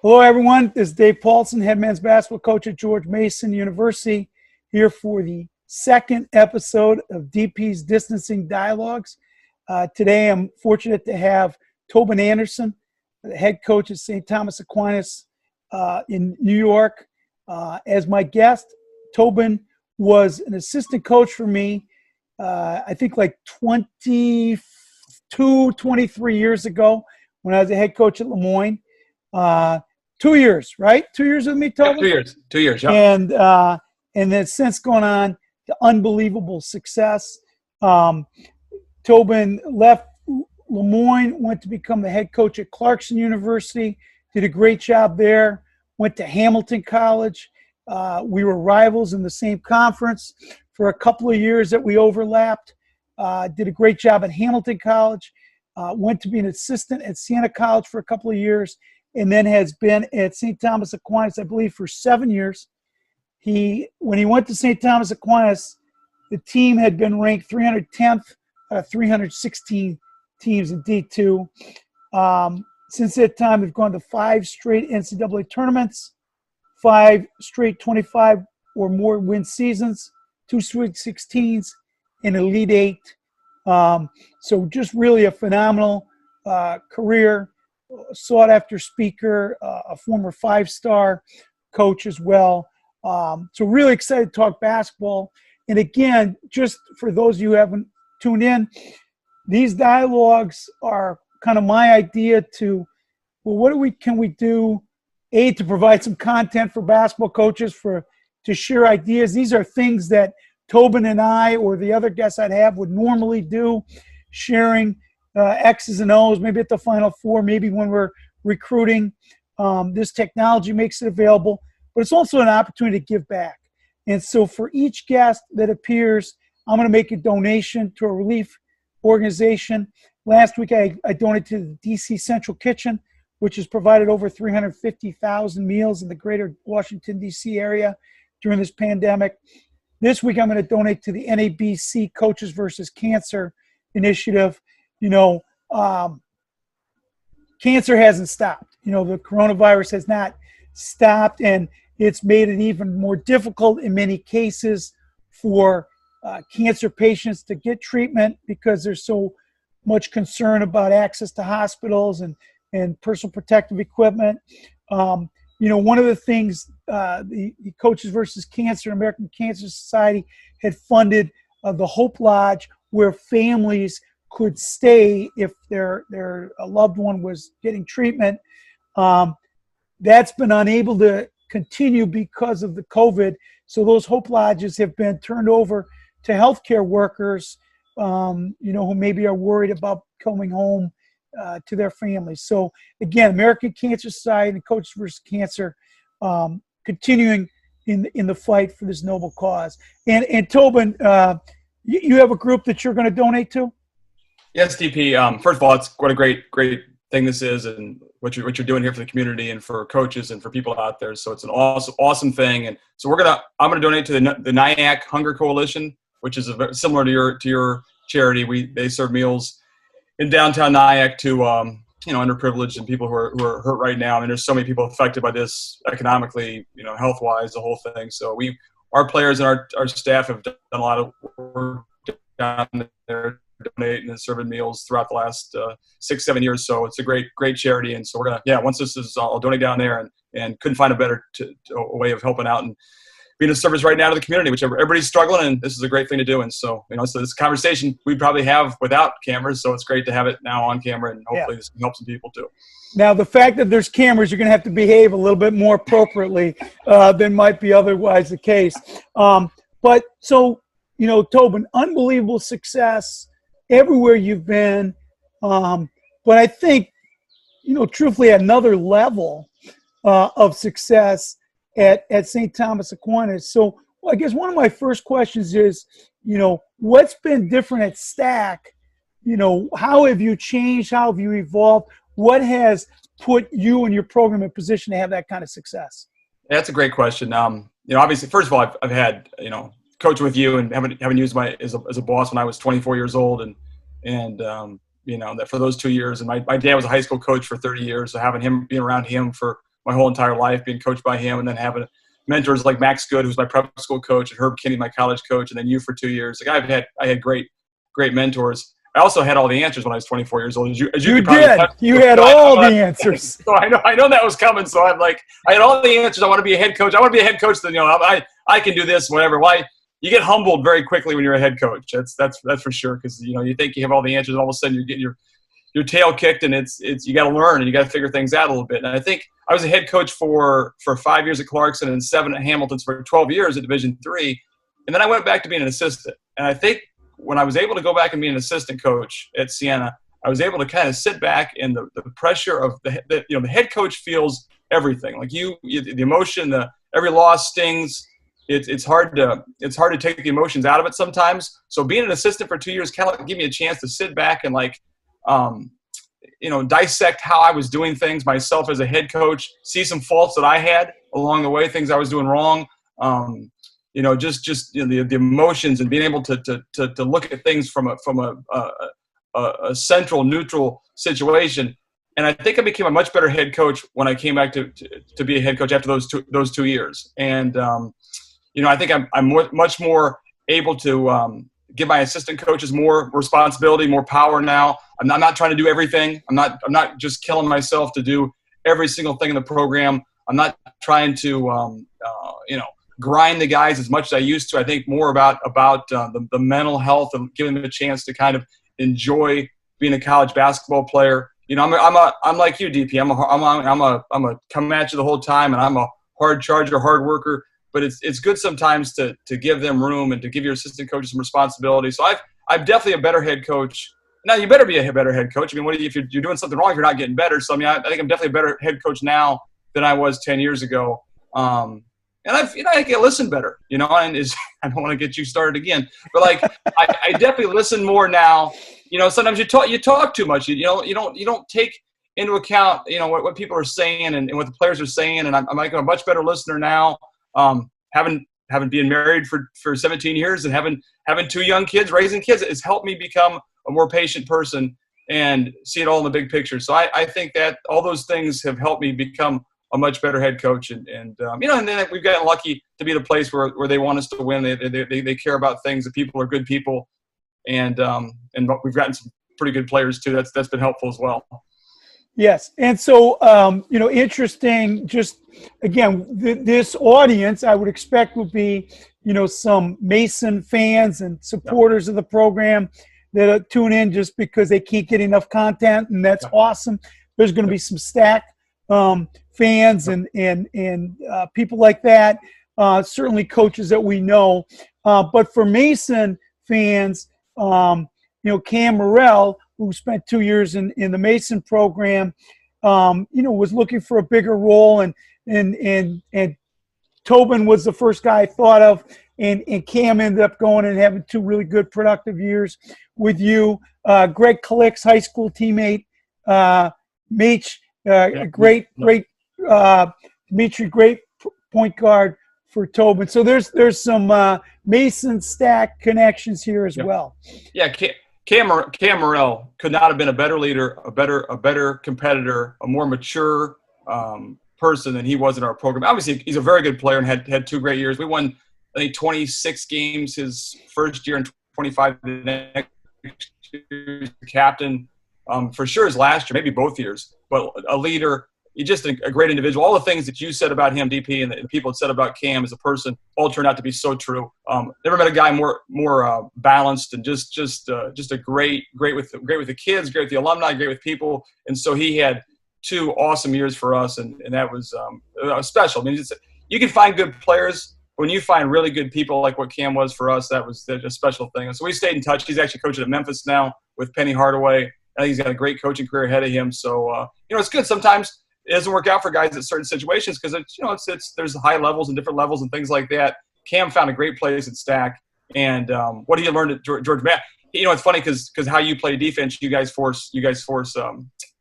Hello, everyone. This is Dave Paulsen, head men's basketball coach at George Mason University, here for the second episode of DP's Distancing Dialogues. Today, I'm fortunate to have Tobin Anderson, the head coach at St. Thomas Aquinas in New York, as my guest. Tobin was an assistant coach for me, I think like 23 years ago when I was a head coach at Moyne. 2 years, right? 2 years with me, Tobin? Yeah, 2 years, yeah. And then since gone on to unbelievable success. Tobin left Lemoyne, went to become the head coach at Clarkson University, did a great job there, went to Hamilton College. We were rivals in the same conference for a couple of years that we overlapped. Did a great job at Hamilton College, went to be an assistant at Siena College for a couple of years, and then has been at St. Thomas Aquinas, I believe, for 7 years. When he went to St. Thomas Aquinas, the team had been ranked 310th out of 316 teams in D2. Since that time, they've gone to 5 straight NCAA tournaments, 5 straight 25 or more win seasons, 2 Sweet 16s, and Elite 8. So just really a phenomenal career. Sought-after speaker, a former 5-star coach as well. So really excited to talk basketball. And again, just for those of you who haven't tuned in, these dialogues are kind of my idea to, well, what can we do, A, to provide some content for basketball coaches, to share ideas. These are things that Tobin and I or the other guests I'd have would normally do, sharing X's and O's, maybe at the Final Four, maybe when we're recruiting. This technology makes it available, but it's also an opportunity to give back. And so for each guest that appears, I'm going to make a donation to a relief organization. Last week, I donated to the DC Central Kitchen, which has provided over 350,000 meals in the greater Washington, D.C. area during this pandemic. This week, I'm going to donate to the NABC Coaches versus Cancer initiative. Cancer hasn't stopped. The coronavirus has not stopped, and it's made it even more difficult in many cases for cancer patients to get treatment because there's so much concern about access to hospitals and personal protective equipment. One of the things the Coaches versus Cancer, American Cancer Society, had funded the Hope Lodge, where families could stay if their loved one was getting treatment. That's been unable to continue because of the COVID. So those Hope Lodges have been turned over to healthcare workers, who maybe are worried about coming home to their families. So again, American Cancer Society and Coaches versus Cancer continuing in the fight for this noble cause. And Tobin, you have a group that you're going to donate to? Yes, DP. First of all, it's what a great thing this is, and what you're doing here for the community and for coaches and for people out there. So it's an awesome thing. And so I'm gonna donate to the NIAC Hunger Coalition, which is similar to your charity. They serve meals in downtown Nyack to underprivileged and people who are hurt right now. I mean, there's so many people affected by this economically, health-wise, the whole thing. So our players and our staff have done a lot of work down there, donating and serving meals throughout the last 6-7 years. So it's a great charity. And so we're once this is, I'll donate down there, and couldn't find a better a way of helping out and being of service right now to the community, which everybody's struggling, and this is a great thing to do. And so, so this conversation we probably have without cameras, so it's great to have it now on camera, and hopefully this can help some people too. Now, the fact that there's cameras, you're going to have to behave a little bit more appropriately than might be otherwise the case. But so, Tobin, unbelievable success everywhere you've been. But I think, truthfully, another level of success at St. Thomas Aquinas. So I guess one of my first questions is, what's been different at STAC? How have you changed? How have you evolved? What has put you and your program in position to have that kind of success? Yeah, that's a great question. Obviously, first of all, I've had, coaching with you and having used as a boss when I was 24 years old, and that for those 2 years, and my dad was a high school coach for 30 years, so being around him for my whole entire life, being coached by him, and then having mentors like Max Good, who's my prep school coach, and Herb Kinney, my college coach, and then you for 2 years. Like I had great mentors. I also had all the answers when I was 24 years old. As you did. You had all the answers. So I know that was coming. So I'm like, I had all the answers. I want to be a head coach. I want to be a head coach. Then I can do this, whatever. Why? You get humbled very quickly when you're a head coach. That's for sure. Because you think you have all the answers, and all of a sudden you're getting your tail kicked, and it's you got to learn and you got to figure things out a little bit. And I think I was a head coach for 5 years at Clarkson and 7 at Hamilton's for 12 years at Division III, and then I went back to being an assistant. And I think when I was able to go back and be an assistant coach at Siena, I was able to kind of sit back and the pressure of the head coach feels everything. Like the emotion, every loss stings. It's hard to take the emotions out of it sometimes. So being an assistant for 2 years kind of gave me a chance to sit back and dissect how I was doing things myself as a head coach, see some faults that I had along the way, things I was doing wrong. The emotions and being able to look at things from a central, neutral situation. And I think I became a much better head coach when I came back to be a head coach after those 2 years. And I think I'm much more able to give my assistant coaches more responsibility, more power now. I'm not trying to do everything. I'm not just killing myself to do every single thing in the program. I'm not trying to grind the guys as much as I used to. I think more about the mental health and giving them a chance to kind of enjoy being a college basketball player. I'm like you, DP. I'm a come at you the whole time, and I'm a hard charger, hard worker. But it's good sometimes to give them room and to give your assistant coaches some responsibility. So I'm definitely a better head coach. Now you better be a better head coach. I mean, if you're doing something wrong, if you're not getting better. So I think I'm definitely a better head coach now than I was 10 years ago. And I can listen better, and I don't want to get you started again, but I definitely listen more now. Sometimes you talk too much. You don't take into account, what people are saying and what the players are saying. And I'm like a much better listener now. Having been married for 17 years and having 2 young kids, raising kids, it's helped me become a more patient person and see it all in the big picture. So I think that all those things have helped me become a much better head coach. And then we've gotten lucky to be at a place where they want us to win. They care about things. The people are good people. And we've gotten some pretty good players too. That's been helpful as well. Yes. And so, interesting, just again, this audience I would expect would be, some Mason fans and supporters of the program that tune in just because they can't get enough content, and that's awesome. There's going to be some STAC fans and people like that, certainly coaches that we know. But for Mason fans, Cam Morrell, who spent 2 years in the Mason program, was looking for a bigger role, and Tobin was the first guy I thought of, and Cam ended up going and having 2 really good productive years with you. Greg Kalick's high school teammate, Meech, great Dimitri, great point guard for Tobin. So there's some Mason STAC connections here as well. Yeah, Cam Morrell could not have been a better leader, a better competitor, a more mature person than he was in our program. Obviously, he's a very good player and had 2 great years. We won, I think, 26 games his first year and 25 the next year. Captain, for sure his last year, maybe both years. But a leader, he's just a great individual. All the things that you said about him, DP, and the people had said about Cam as a person, all turned out to be so true. Never met a guy more balanced and just a great with the kids, great with the alumni, great with people. And so he had 2 awesome years for us, and that was special. I mean, you can find good players. When you find really good people like what Cam was for us, that was a special thing. And so we stayed in touch. He's actually coaching at Memphis now with Penny Hardaway. I think he's got a great coaching career ahead of him. So, it's good. Sometimes it doesn't work out for guys at certain situations because there's high levels and different levels and things like that. Cam found a great place at STAC, and what he learned at George Matt. It's funny because how you play defense, you guys force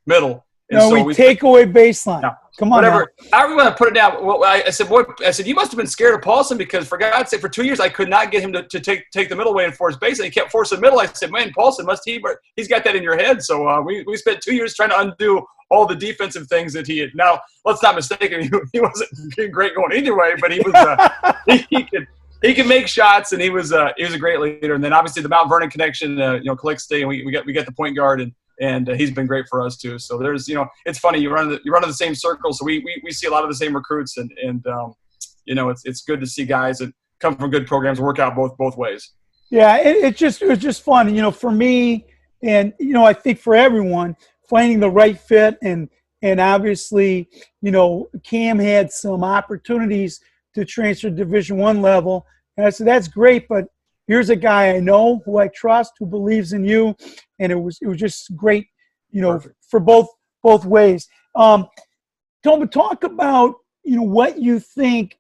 middle. And no, so we take away baseline. No, come on, whatever. I really want to put it down. Well, I said, you must have been scared of Paulsen because, for God's sake, for 2 years I could not get him to take the middle away and force baseline. He kept forcing middle. I said, man, Paulsen he's got that in your head. So we spent 2 years trying to undo all the defensive things that he had. Now, let's not mistake him. He wasn't great going either way, but he was he could make shots, and he was a great leader. And then obviously the Mount Vernon connection, Calixte, and we get the point guard, and he's been great for us too. So there's, it's funny, you run in the same circle, so we see a lot of the same recruits, and it's good to see guys that come from good programs work out both ways. Yeah, it was just fun, for me, and I think for everyone, finding the right fit, and obviously, Cam had some opportunities to transfer to Division I level, and I said that's great, but here's a guy I know, who I trust, who believes in you, and it was just great, Perfect. For both ways. Tobin, talk about what you think.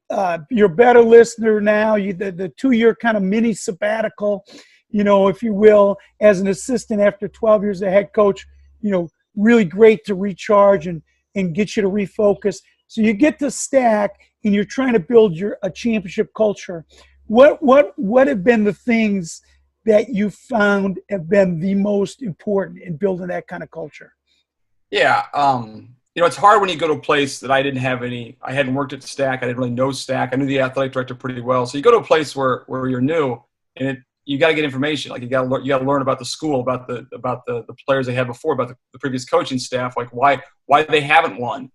You're a better listener now. The 2-year kind of mini sabbatical, if you will, as an assistant after 12 years as a head coach. Really great to recharge and get you to refocus. So you get to STAC, and you're trying to build a championship culture. What have been the things that you found have been the most important in building that kind of culture? Yeah, it's hard when you go to a place that I hadn't worked at STAC. I didn't really know STAC. I knew the athletic director pretty well. So you go to a place where you're new, and you got to get information. Like you got to learn about the school, about the players they had before, about the previous coaching staff, like why they haven't won.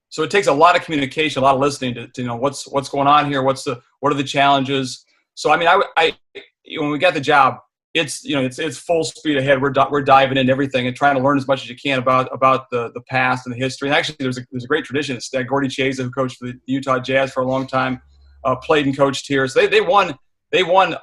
So it takes a lot of communication, a lot of listening to know what's going on here, what are the challenges. So I mean, I when we got the job, it's full speed ahead. We're diving into everything and trying to learn as much as you can about the past and the history. And actually, there's a great tradition. It's that Gordy Chase, who coached for the Utah Jazz for a long time, played and coached here. So they won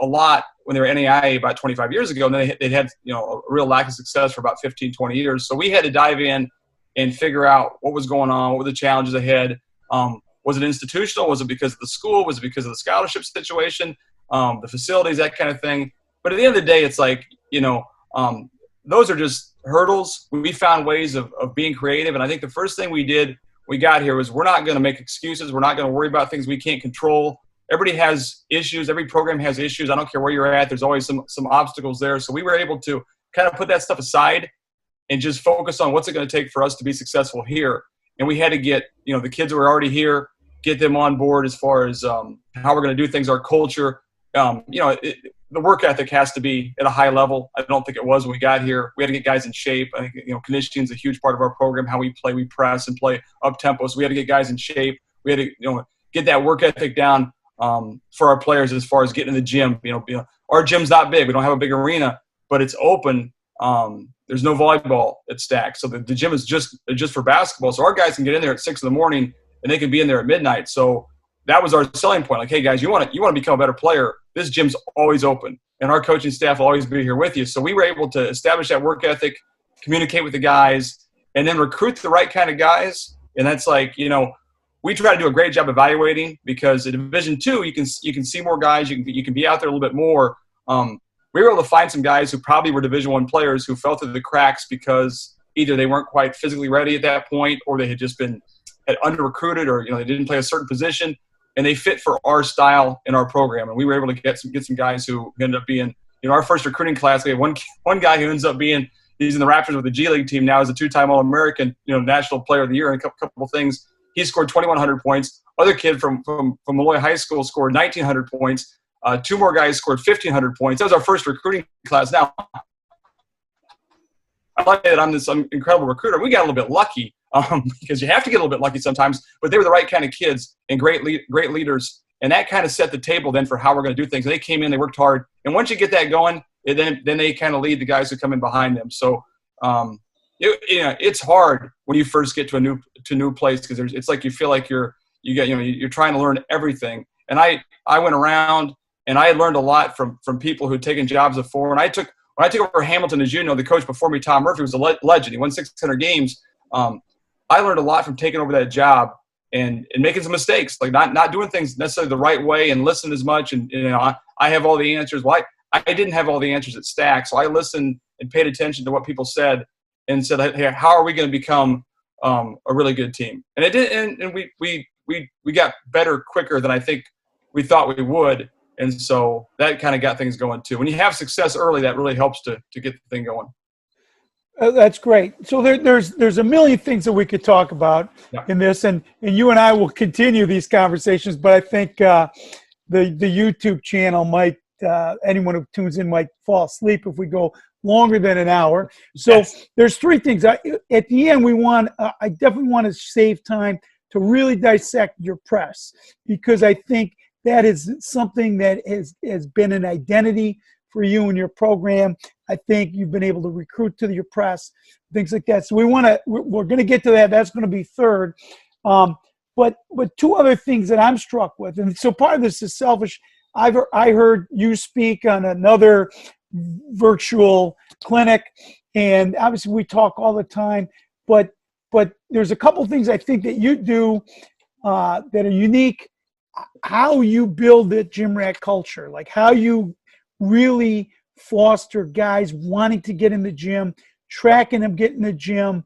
a lot when they were NAIA about 25 years ago, and they had a real lack of success for about 15, 20 years. So we had to dive in and figure out what was going on, what were the challenges ahead. Was it institutional? Was it because of the school? Was it because of the scholarship situation, the facilities, that kind of thing? But at the end of the day, it's like, those are just hurdles. We found ways of being creative. And I think the first thing we got here was we're not going to make excuses. We're not going to worry about things we can't control. Everybody has issues. Every program has issues. I don't care where you're at. There's always some obstacles there. So we were able to kind of put that stuff aside and just focus on what's it going to take for us to be successful here. And we had to get, the kids who are already here, get them on board as far as how we're going to do things, our culture. The work ethic has to be at a high level. I don't think it was when we got here. We had to get guys in shape. I think, conditioning is a huge part of our program, how we play. We press and play up tempo. So we had to get guys in shape. We had to, get that work ethic down for our players as far as getting in the gym. Our gym's not big. We don't have a big arena, but it's open. There's no volleyball at STAC. So the gym is just for basketball. So our guys can get in there at 6 in the morning and they can be in there at midnight. So that was our selling point. Like, hey guys, you want to become a better player. This gym's always open and our coaching staff will always be here with you. So we were able to establish that work ethic, communicate with the guys, and then recruit the right kind of guys. And that's like, we try to do a great job evaluating, because in Division II, you can see more guys. You can be out there a little bit more. We were able to find some guys who probably were Division I players who fell through the cracks because either they weren't quite physically ready at that point, or they had just been under-recruited, or they didn't play a certain position, and they fit for our style in our program. And we were able to get some guys who ended up being, our first recruiting class. We had one guy who ends up being, he's in the Raptors with the G League team now, as a 2-time All-American, National Player of the Year, and a couple of things. He scored 2,100 points. Other kid from Malloy High School scored 1,900 points. 2 more guys scored 1,500 points. That was our first recruiting class. Now, I like that I'm this incredible recruiter. We got a little bit lucky because you have to get a little bit lucky sometimes, but they were the right kind of kids and great leaders. And that kind of set the table then for how we're going to do things. And they came in, they worked hard. And once you get that going, then they kind of lead the guys who come in behind them. So, it's hard when you first get to a new place, because it's like you feel like you're trying to learn everything. And I went around and I learned a lot from people who'd taken jobs before. And when I took over Hamilton, as you know, the coach before me, Tom Murphy, was a legend. He won 600 games. I learned a lot from taking over that job and making some mistakes, like not doing things necessarily the right way and listening as much. And I have all the answers. Well, I didn't have all the answers at STAC, so I listened and paid attention to what people said and said, hey, how are we going to become a really good team? And it did, and we got better quicker than I think we thought we would. And so that kind of got things going too. When you have success early, that really helps to get the thing going. That's great. So there's a million things that we could talk about in this, and you and I will continue these conversations. But I think the YouTube channel might anyone who tunes in might fall asleep if we go longer than an hour. So there's three things. At the end, I definitely want to save time to really dissect your press, because I think that is something that has been an identity for you and your program. I think you've been able to recruit to your press, things like that. So we're going to get to that. That's going to be third. But two other things that I'm struck with, and so part of this is selfish. I heard you speak on another virtual clinic, and obviously we talk all the time, but there's a couple things I think that you do that are unique. How you build the gym rat culture, like how you really foster guys wanting to get in the gym, tracking them getting in the gym,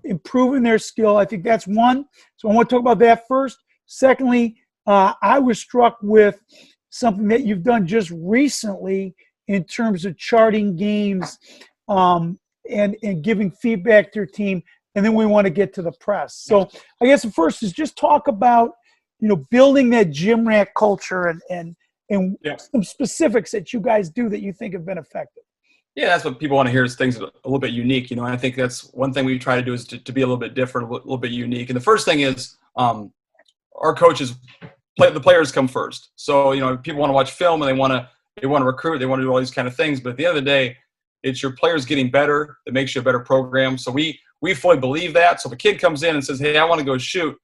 improving their skill. I think that's one. So I want to talk about that first. Secondly, I was struck with something that you've done just recently in terms of charting games and giving feedback to your team. And then we want to get to the press. So I guess the first is just talk about, building that gym rat culture and some specifics that you guys do that you think have been effective. Yeah, that's what people want to hear, is things a little bit unique. And I think that's one thing we try to do, is to be a little bit different, a little bit unique. And the first thing is our coaches, the players come first. So, people want to watch film and they want to recruit, they want to do all these kind of things. But at the end of the day, it's your players getting better that makes you a better program. So we fully believe that. So if a kid comes in and says, hey, I want to go shoot,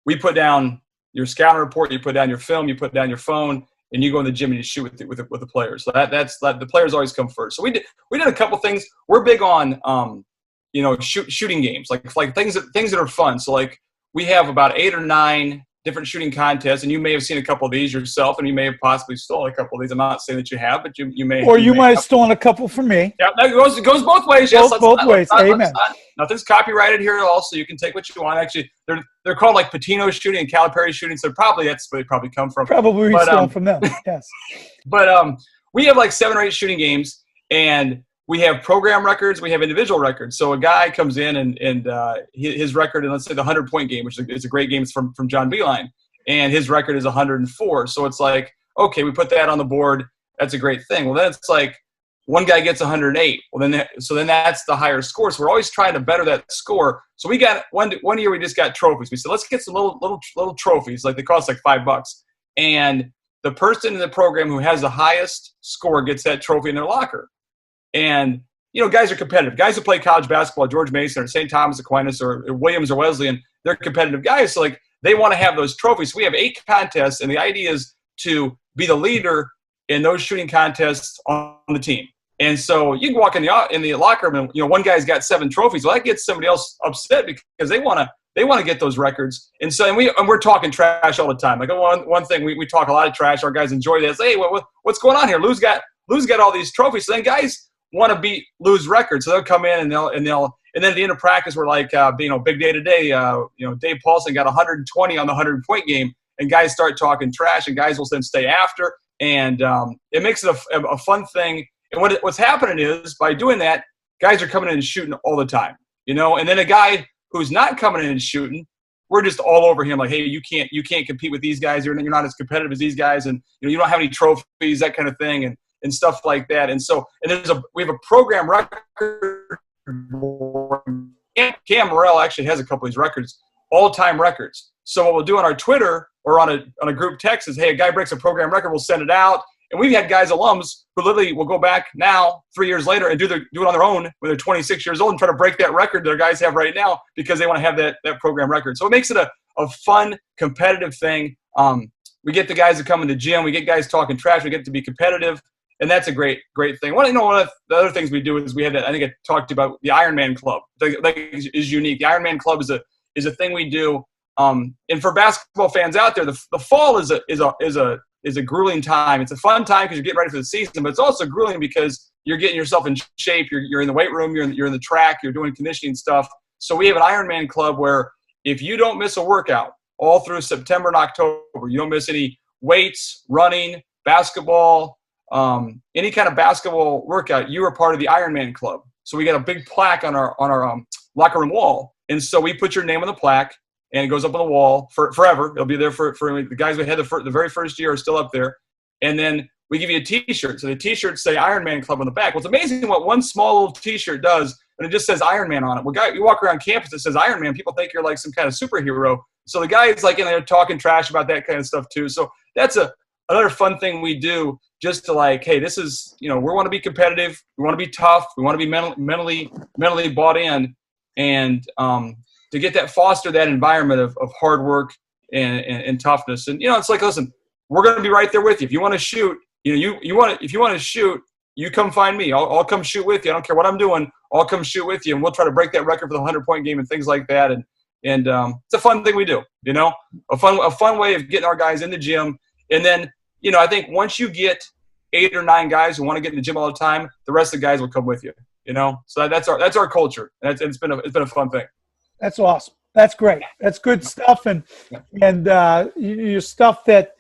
we put down your scouting report, you put down your film, you put down your phone, and you go in the gym and you shoot with the players. So that's the players always come first. So we did a couple things. We're big on shooting games, like things that are fun. So like we have about 8 or 9 different shooting contests, and you may have seen a couple of these yourself, and you may have possibly stolen a couple of these. I'm not saying that you have, but you may. Or you might have stolen a couple from me. Yeah, that goes both ways. Yes, both ways. Amen. Nothing's copyrighted here at all, so you can take what you want. Actually, they're called like Patino shooting and Calipari shooting, so that's where they probably come from. Probably stolen from them. Yes. But we have like 7 or 8 shooting games, and we have program records, we have individual records. So a guy comes in and his record, and let's say the 100-point game, which is a great game, it's from John Beeline, and his record is 104. So it's like, okay, we put that on the board. That's a great thing. Well, then it's like one guy gets 108. Well, then that's the higher score. So we're always trying to better that score. So we got one year we just got trophies. We said, let's get some little trophies. Like they cost like $5, and the person in the program who has the highest score gets that trophy in their locker. And, guys are competitive. Guys who play college basketball at George Mason or St. Thomas Aquinas or Williams or Wesleyan, they're competitive guys. So, like, they want to have those trophies. We have 8 contests, and the idea is to be the leader in those shooting contests on the team. And so you can walk in the locker room and, one guy's got 7 trophies. Well, that gets somebody else upset because they want to get those records. And so we're talking trash all the time. Like one thing, we talk a lot of trash. Our guys enjoy that. Hey, what's going on here? Lou's got all these trophies. So then guys want to beat Lou's record, so they'll come in and then at the end of practice we're like, big day today. Dave Paulsen got 120 on the 100-point game, and guys start talking trash, and guys will then stay after, and it makes it a fun thing. And what's happening is by doing that, guys are coming in and shooting all the time, And then a guy who's not coming in and shooting, we're just all over him, like, hey, you can't compete with these guys. You're not as competitive as these guys, and you don't have any trophies, that kind of thing, and stuff like that. And so, we have a program record. Cam Morrell actually has a couple of these records, all-time records. So what we'll do on our Twitter or on a group text is, hey, a guy breaks a program record, we'll send it out. And we've had guys, alums, who literally will go back now 3 years later and do it on their own when they're 26 years old and try to break that record their guys have right now because they want to have that program record. So it makes it a fun, competitive thing. We get the guys that come in the gym. We get guys talking trash. We get to be competitive. And that's a great thing. One of the other things we do is we have that. I think I talked to you about the Ironman Club. That is unique. The Ironman Club is a thing we do. And for basketball fans out there, the fall is a grueling time. It's a fun time because you're getting ready for the season, but it's also grueling because you're getting yourself in shape. You're in the weight room. You're in the track. You're doing conditioning stuff. So we have an Ironman Club where if you don't miss a workout all through September and October, you don't miss any weights, running, basketball. Any kind of basketball workout, you are part of the Ironman Club. So we got a big plaque on our locker room wall. And so we put your name on the plaque, and it goes up on the wall forever. It'll be there for the guys we had the very first year are still up there. And then we give you a T-shirt. So the T-shirts say Ironman Club on the back. Well, it's amazing what one small little T-shirt does, and it just says Ironman on it. Well, you walk around campus, it says Ironman. People think you're like some kind of superhero. So the guy's like in there talking trash about that kind of stuff too. So that's another fun thing we do, just to like, hey, this is, we want to be competitive. We want to be tough. We want to be mentally bought in, and to get that, foster that environment of hard work and toughness. And, it's like, listen, we're going to be right there with you. If you want to shoot, if you want to shoot, you come find me. I'll come shoot with you. I don't care what I'm doing. I'll come shoot with you, and we'll try to break that record for the 100-point game and things like that. And it's a fun thing we do, a fun way of getting our guys in the gym. And then, I think once you get 8 or 9 guys who want to get in the gym all the time, the rest of the guys will come with you, So that's our culture. And it's been a fun thing. That's awesome. That's great. That's good stuff. And your stuff that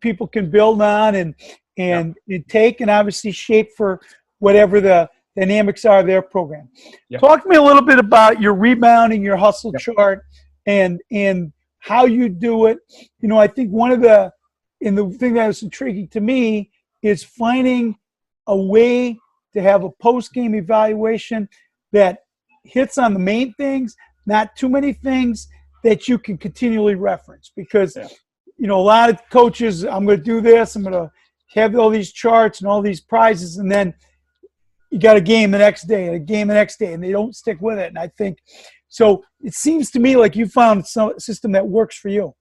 people can build on and take and obviously shape for whatever the dynamics are of their program. Yep. Talk to me a little bit about your rebounding, your hustle chart, and how you do it. I think the thing that was intriguing to me is finding a way to have a post-game evaluation that hits on the main things, not too many things that you can continually reference. Because, a lot of coaches, I'm going to do this, I'm going to have all these charts and all these prizes, and then you got a game the next day, and they don't stick with it. And I think, so it seems to me like you found a system that works for you.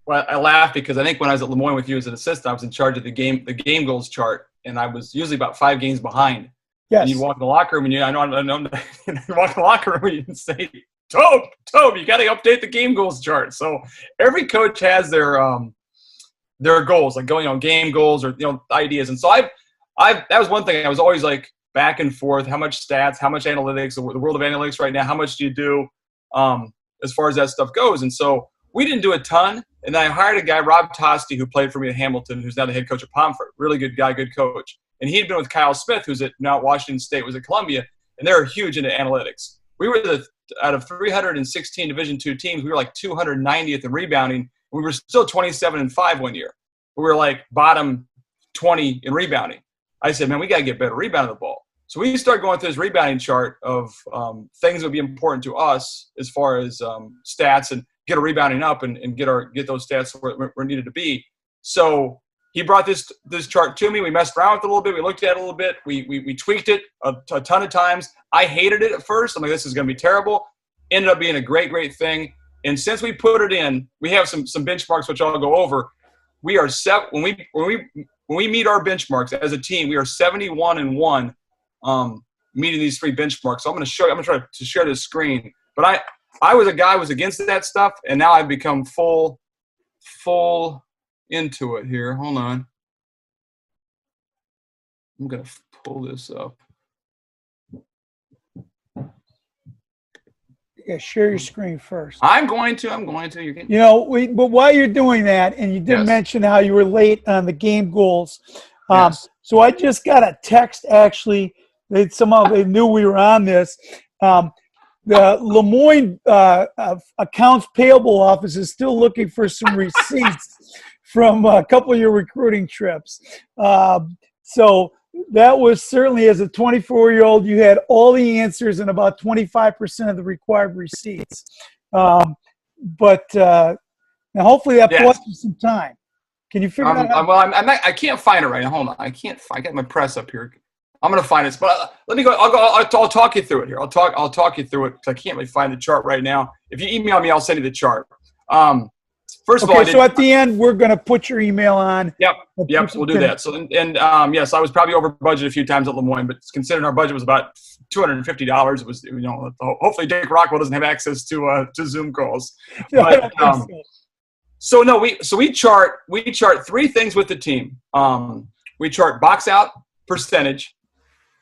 Well, I laugh because I think when I was at Moyne with you as an assistant, I was in charge of the game goals chart, and I was usually about 5 games behind. Yes. And you walk in the locker room, and you walk in the locker room, and you say, Tobe, you got to update the game goals chart. So every coach has their goals, like going on game goals or ideas. And so that was one thing I was always like back and forth. How much stats? How much analytics? The world of analytics right now. How much do you do as far as that stuff goes? And so we didn't do a ton. And then I hired a guy, Rob Tosti, who played for me at Hamilton, who's now the head coach at Pomfret. Really good guy, good coach. And he'd been with Kyle Smith, who's now at Washington State, was at Columbia, and they're huge into analytics. We were out of 316 Division II teams, we were like 290th in rebounding. We were still 27-5 one year. We were like bottom 20 in rebounding. I said, man, we got to get better rebounding the ball. So we started going through this rebounding chart of things that would be important to us as far as stats and get a rebounding up and get those stats where needed to be. So he brought this chart to me. We messed around with it a little bit. We looked at it a little bit. We tweaked it a ton of times. I hated it at first. I'm like, this is going to be terrible. Ended up being a great thing. And since we put it in, we have some benchmarks which I'll go over. We are when we meet our benchmarks as a team, we are 71-1 meeting these 3 benchmarks. So I'm going to show you. I'm going to try to share this screen. But I was a guy who was against that stuff, and now I've become full into it here. Hold on. I'm going to pull this up. Yeah, share your screen first. I'm going to. You can. But while you're doing that, and you did mention how you were late on the game goals. So I just got a text, actually. Somehow they knew we were on this. The Lemoyne accounts payable office is still looking for some receipts from a couple of your recruiting trips. So that was certainly, as a 24-year-old, you had all the answers and about 25% of the required receipts. But now hopefully that bought you some time. Can you figure that out? Well, I can't find it right now. Hold on. I got my press up here. I'm going to find it. But let me go. I'll talk you through it here. I'll talk you through it because I can't really find the chart right now. If you email me, I'll send you the chart. First of all, so at the end, we're going to put your email on. Yep, we'll do that. So, yes, I was probably over budget a few times at Lemoyne, but considering our budget was about $250, it was, hopefully Dick Rockwell doesn't have access to Zoom calls. But, we chart 3 things with the team. We chart box out percentage.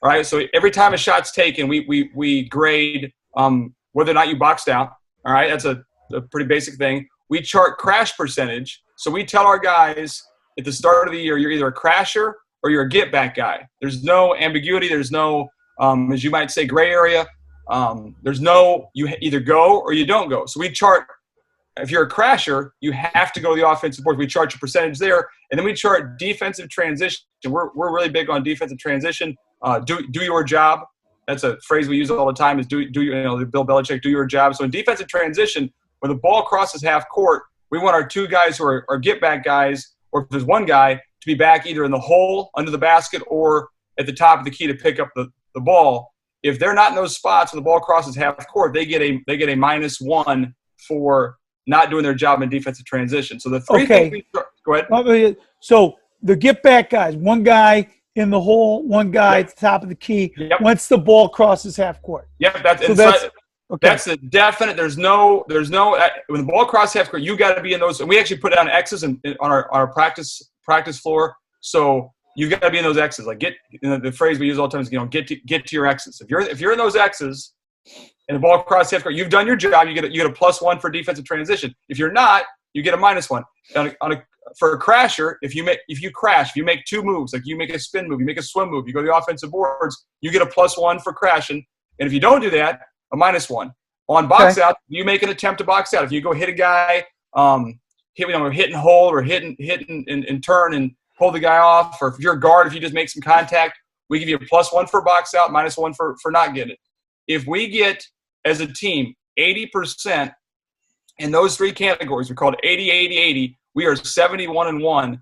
All right, so every time a shot's taken, we grade whether or not you boxed out. All right, that's a pretty basic thing. We chart crash percentage. So we tell our guys at the start of the year, you're either a crasher or you're a get-back guy. There's no ambiguity. There's no as you might say, gray area. There's no, you either go or you don't go. So we chart, if you're a crasher, you have to go to the offensive board. We chart your percentage there, and then we chart defensive transition. We're really big on defensive transition. Do your job. That's a phrase we use all the time. Is do Bill Belichick, do your job. So in defensive transition, when the ball crosses half court, we want our two guys who are get back guys, or if there's one guy, to be back either in the hole under the basket or at the top of the key to pick up the ball. If they're not in those spots when the ball crosses half court, they get a -1 for not doing their job in defensive transition. So the three things go ahead. So the get back guys, one guy in the hole, one guy at the top of the key. Once the ball crosses half court. Yep, that's a definite. There's no when the ball crosses half court, you got to be in those. And we actually put down X's on our practice floor. So you've got to be in those X's. Like the phrase we use all the time is get to your X's. If you're in those X's and the ball crosses half court, you've done your job. You get a +1 for defensive transition. If you're not, you get a -1. For a crasher, if you make two moves, like you make a spin move, you make a swim move, you go to the offensive boards, you get a +1 for crashing. And if you don't do that, a -1. On box out, you make an attempt to box out. If you go hit a guy, hit and hold, or hit and turn and pull the guy off, or if you're a guard, if you just make some contact, we give you a +1 for box out, -1 for not getting it. If we get, as a team, 80% in those three categories, we call it 80-80-80, we are 71-1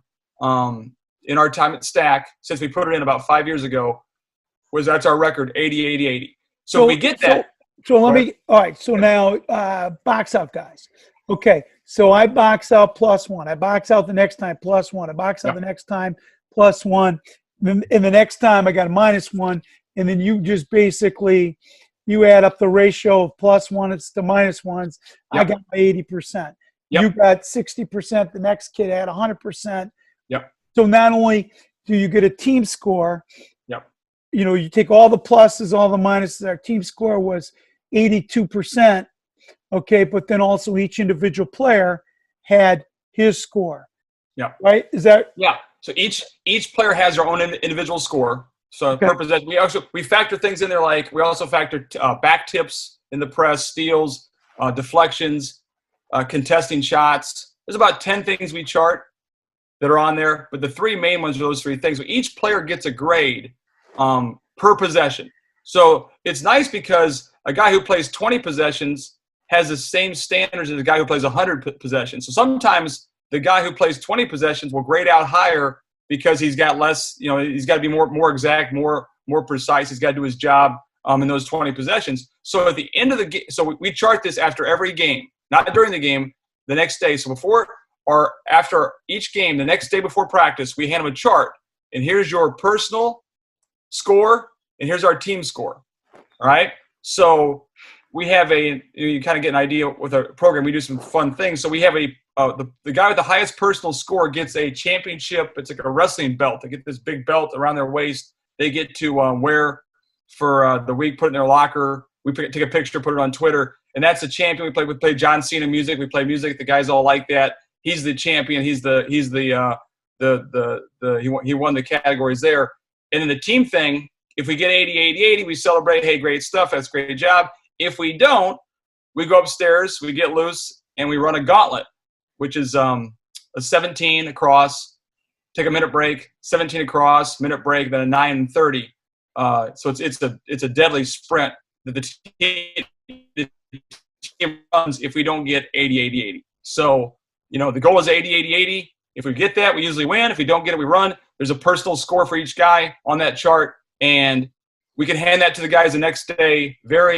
in our time at STAC, since we put it in about 5 years ago. That's our record, 80-80-80. So we get that. All right, so now box out guys. Okay, so I box out +1. I box out the next time +1. I box out the next time +1. And the next time I got a -1. And then you just basically, you add up the ratio of +1, it's the -1s. I got my 80%. You got 60%. The next kid had 100%. So not only do you get a team score, you take all the pluses, all the minuses. Our team score was 82%. Okay, but then also each individual player had his score. Right? Is that? So each player has their own individual score. So purpose that we factor things in there, like we also factor back tips in the press, steals, deflections, contesting shots. There's about 10 things we chart that are on there, but the three main ones are those three things. So each player gets a grade per possession. So it's nice because a guy who plays 20 possessions has the same standards as a guy who plays 100 possessions. So sometimes the guy who plays 20 possessions will grade out higher because he's got less, he's got to be more exact, more precise. He's got to do his job in those 20 possessions. So at the end of the game, so we chart this after every game, not during the game, the next day. So before or after each game, the next day before practice, we hand them a chart. And here's your personal score, and here's our team score. All right? So we have you kind of get an idea with our program. We do some fun things. So we have the guy with the highest personal score gets a championship. It's like a wrestling belt. They get this big belt around their waist. They get to wear for the week, put it in their locker. We take a picture, put it on Twitter, and that's the champion. We play John Cena music. We play music. The guys all like that. He's the champion. He won the categories there. And then the team thing, if we get 80-80-80, we celebrate. Hey, great stuff. That's a great job. If we don't, we go upstairs, we get loose, and we run a gauntlet, which is a 17 across, take a minute break, 17 across, minute break, then a 9 and 30. So it's a deadly sprint that the team runs if we don't get 80-80-80. So, the goal is 80-80-80. If we get that, we usually win. If we don't get it, we run. There's a personal score for each guy on that chart, and we can hand that to the guys the next day. That's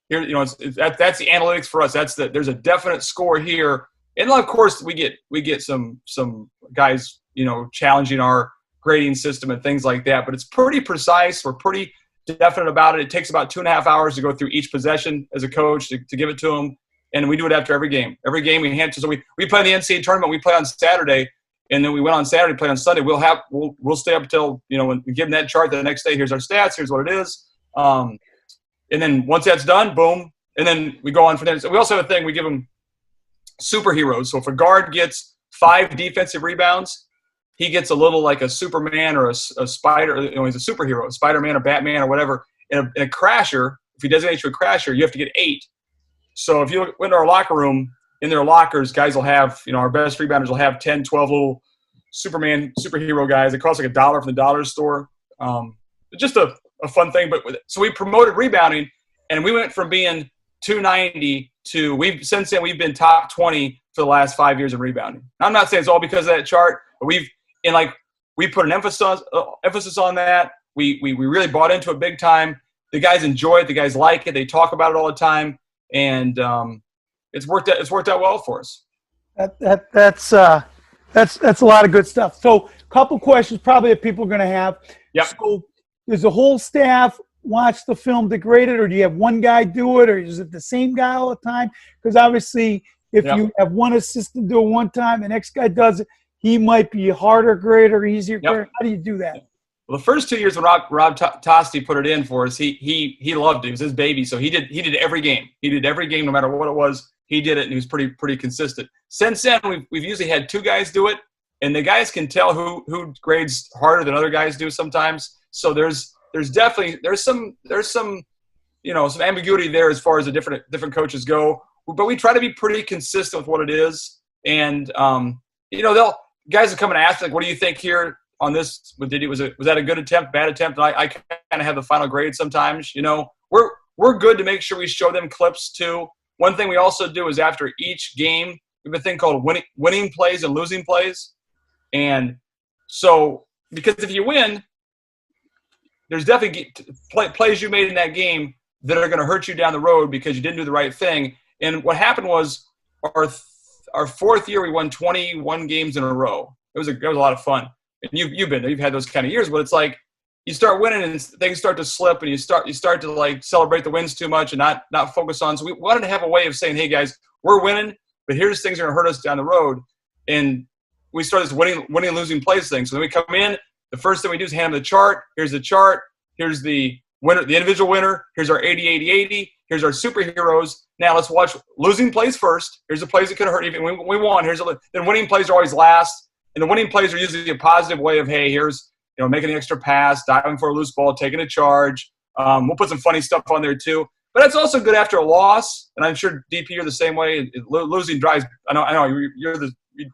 the analytics for us. There's a definite score here, and of course we get some guys challenging our grading system and things like that. But it's pretty precise. We're pretty definite about it. It takes about 2.5 hours to go through each possession as a coach to give it to them. And we do it after every game. Every game we hand to. So we play in the NCAA tournament. We play on Saturday, and then we went on Saturday, play on Sunday. We'll stay up until when we give them that chart the next day. Here's our stats. Here's what it is. And then once that's done, boom. And then we go on from there. So we also have a thing. We give them superheroes. So if a guard gets 5 defensive rebounds, he gets a little like a Superman or a Spider. He's a superhero, a Spider-Man or Batman or whatever. in a crasher, if he designates you a crasher, you have to get 8. So if you look into our locker room, in their lockers, guys will have, our best rebounders will have 10, 12 little superhero guys. It costs like $1 from the dollar store. Just a fun thing. So we promoted rebounding, and we went from being 290 to since then we've been top 20 for the last 5 years of rebounding. I'm not saying it's all because of that chart, but we put an emphasis on that. We really bought into it big time. The guys enjoy it. The guys like it. They talk about it all the time, and it's worked out well for us. That's a lot of good stuff. So, a couple questions probably that people are going to have. Yep. So, does the whole staff watch the film to grade it, or do you have one guy do it, or is it the same guy all the time? Because obviously, if you have one assistant do it one time, the next guy does it, he might be a harder grader, easier grader. How do you do that? Well, the first 2 years when Rob Tosti put it in for us, he loved it. It was his baby, so he did every game. He did every game, no matter what it was. He did it, and he was pretty consistent. Since then, we've usually had 2 guys do it, and the guys can tell who grades harder than other guys do sometimes. So there's some ambiguity there as far as the different coaches go. But we try to be pretty consistent with what it is, and guys will come and ask, like, what do you think here on this? Was that a good attempt, bad attempt? And I kind of have the final grade sometimes. We're good to make sure we show them clips too. One thing we also do is after each game, we have a thing called winning plays and losing plays. And so, because if you win, there's definitely plays you made in that game that are going to hurt you down the road because you didn't do the right thing. And what happened was our 4th year, we won 21 games in a row. It was a lot of fun. And you've been there. You've had those kind of years, but it's like you start winning and things start to slip, and you start to like celebrate the wins too much and not focus on. So we wanted to have a way of saying, hey guys, we're winning, but here's things that are going to hurt us down the road. And we started this winning and losing plays thing. So then we come in, the first thing we do is hand them the chart. Here's the chart. Here's the winner, the individual winner. Here's our 80-80-80. Here's our superheroes. Now let's watch losing plays first. Here's the plays that could hurt you. We won. Then winning plays are always last. And the winning plays are usually a positive way of, hey, here's making an extra pass, diving for a loose ball, taking a charge. We'll put some funny stuff on there too. But it's also good after a loss. And I'm sure DP, you're the same way. Losing drives. I know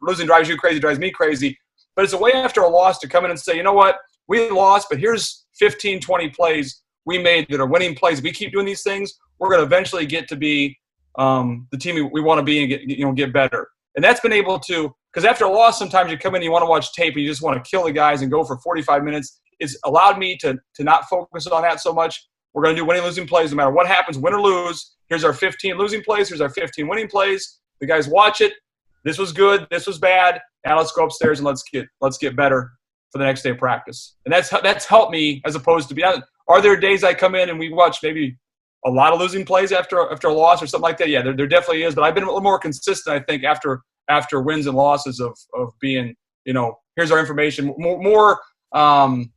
losing drives you crazy, drives me crazy. But it's a way after a loss to come in and say, you know what, we lost, but here's 15, 20 plays we made that are winning plays. If we keep doing these things, we're going to eventually get to be the team we want to be and get better. And that's been able to, because after a loss, sometimes you come in and you want to watch tape and you just want to kill the guys and go for 45 minutes. It's allowed me to not focus on that so much. We're going to do winning, losing plays no matter what happens, win or lose. Here's our 15 losing plays. Here's our 15 winning plays. The guys watch it. This was good. This was bad. Now let's go upstairs and let's get better for the next day of practice. And that's helped me as opposed to are there days I come in and we watch maybe a lot of losing plays after a loss or something like that? Yeah, there definitely is. But I've been a little more consistent, I think, after wins and losses of being, here's our information, more I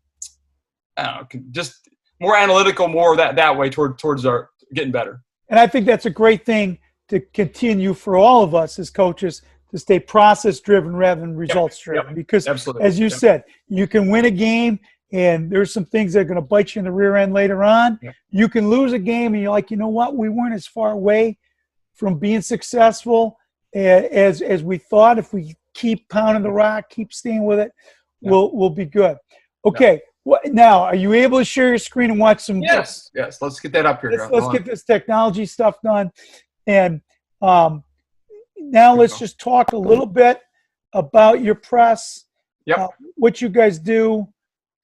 don't know, just more analytical, more that way towards our getting better. And I think that's a great thing to continue for all of us as coaches, to stay process-driven rather than results-driven. Because, absolutely, as you said, you can win a game, and there's some things that are going to bite you in the rear end later on. Yep. You can lose a game, and you're like, you know what? We weren't as far away from being successful as we thought. If we keep pounding the rock, keep staying with it, we'll be good. Okay. Now, are you able to share your screen and watch some? Yes. Let's get that up here. Let's get this technology stuff done. And now let's just talk a little bit about your press, what you guys do,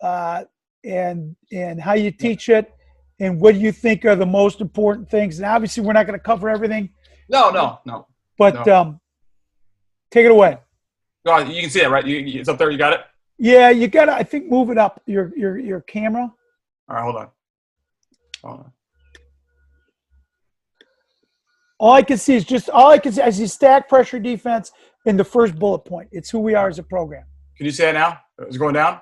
and how you teach it, and what do you think are the most important things. And obviously, we're not going to cover everything. No. But take it away. No, you can see it, right? It's up there. You got it? Yeah, you got to, I think, move it up, your camera. All right, hold on. All I can see is the stack pressure defense in the first bullet point. It's who we are as a program. Can you see that now? Is it going down?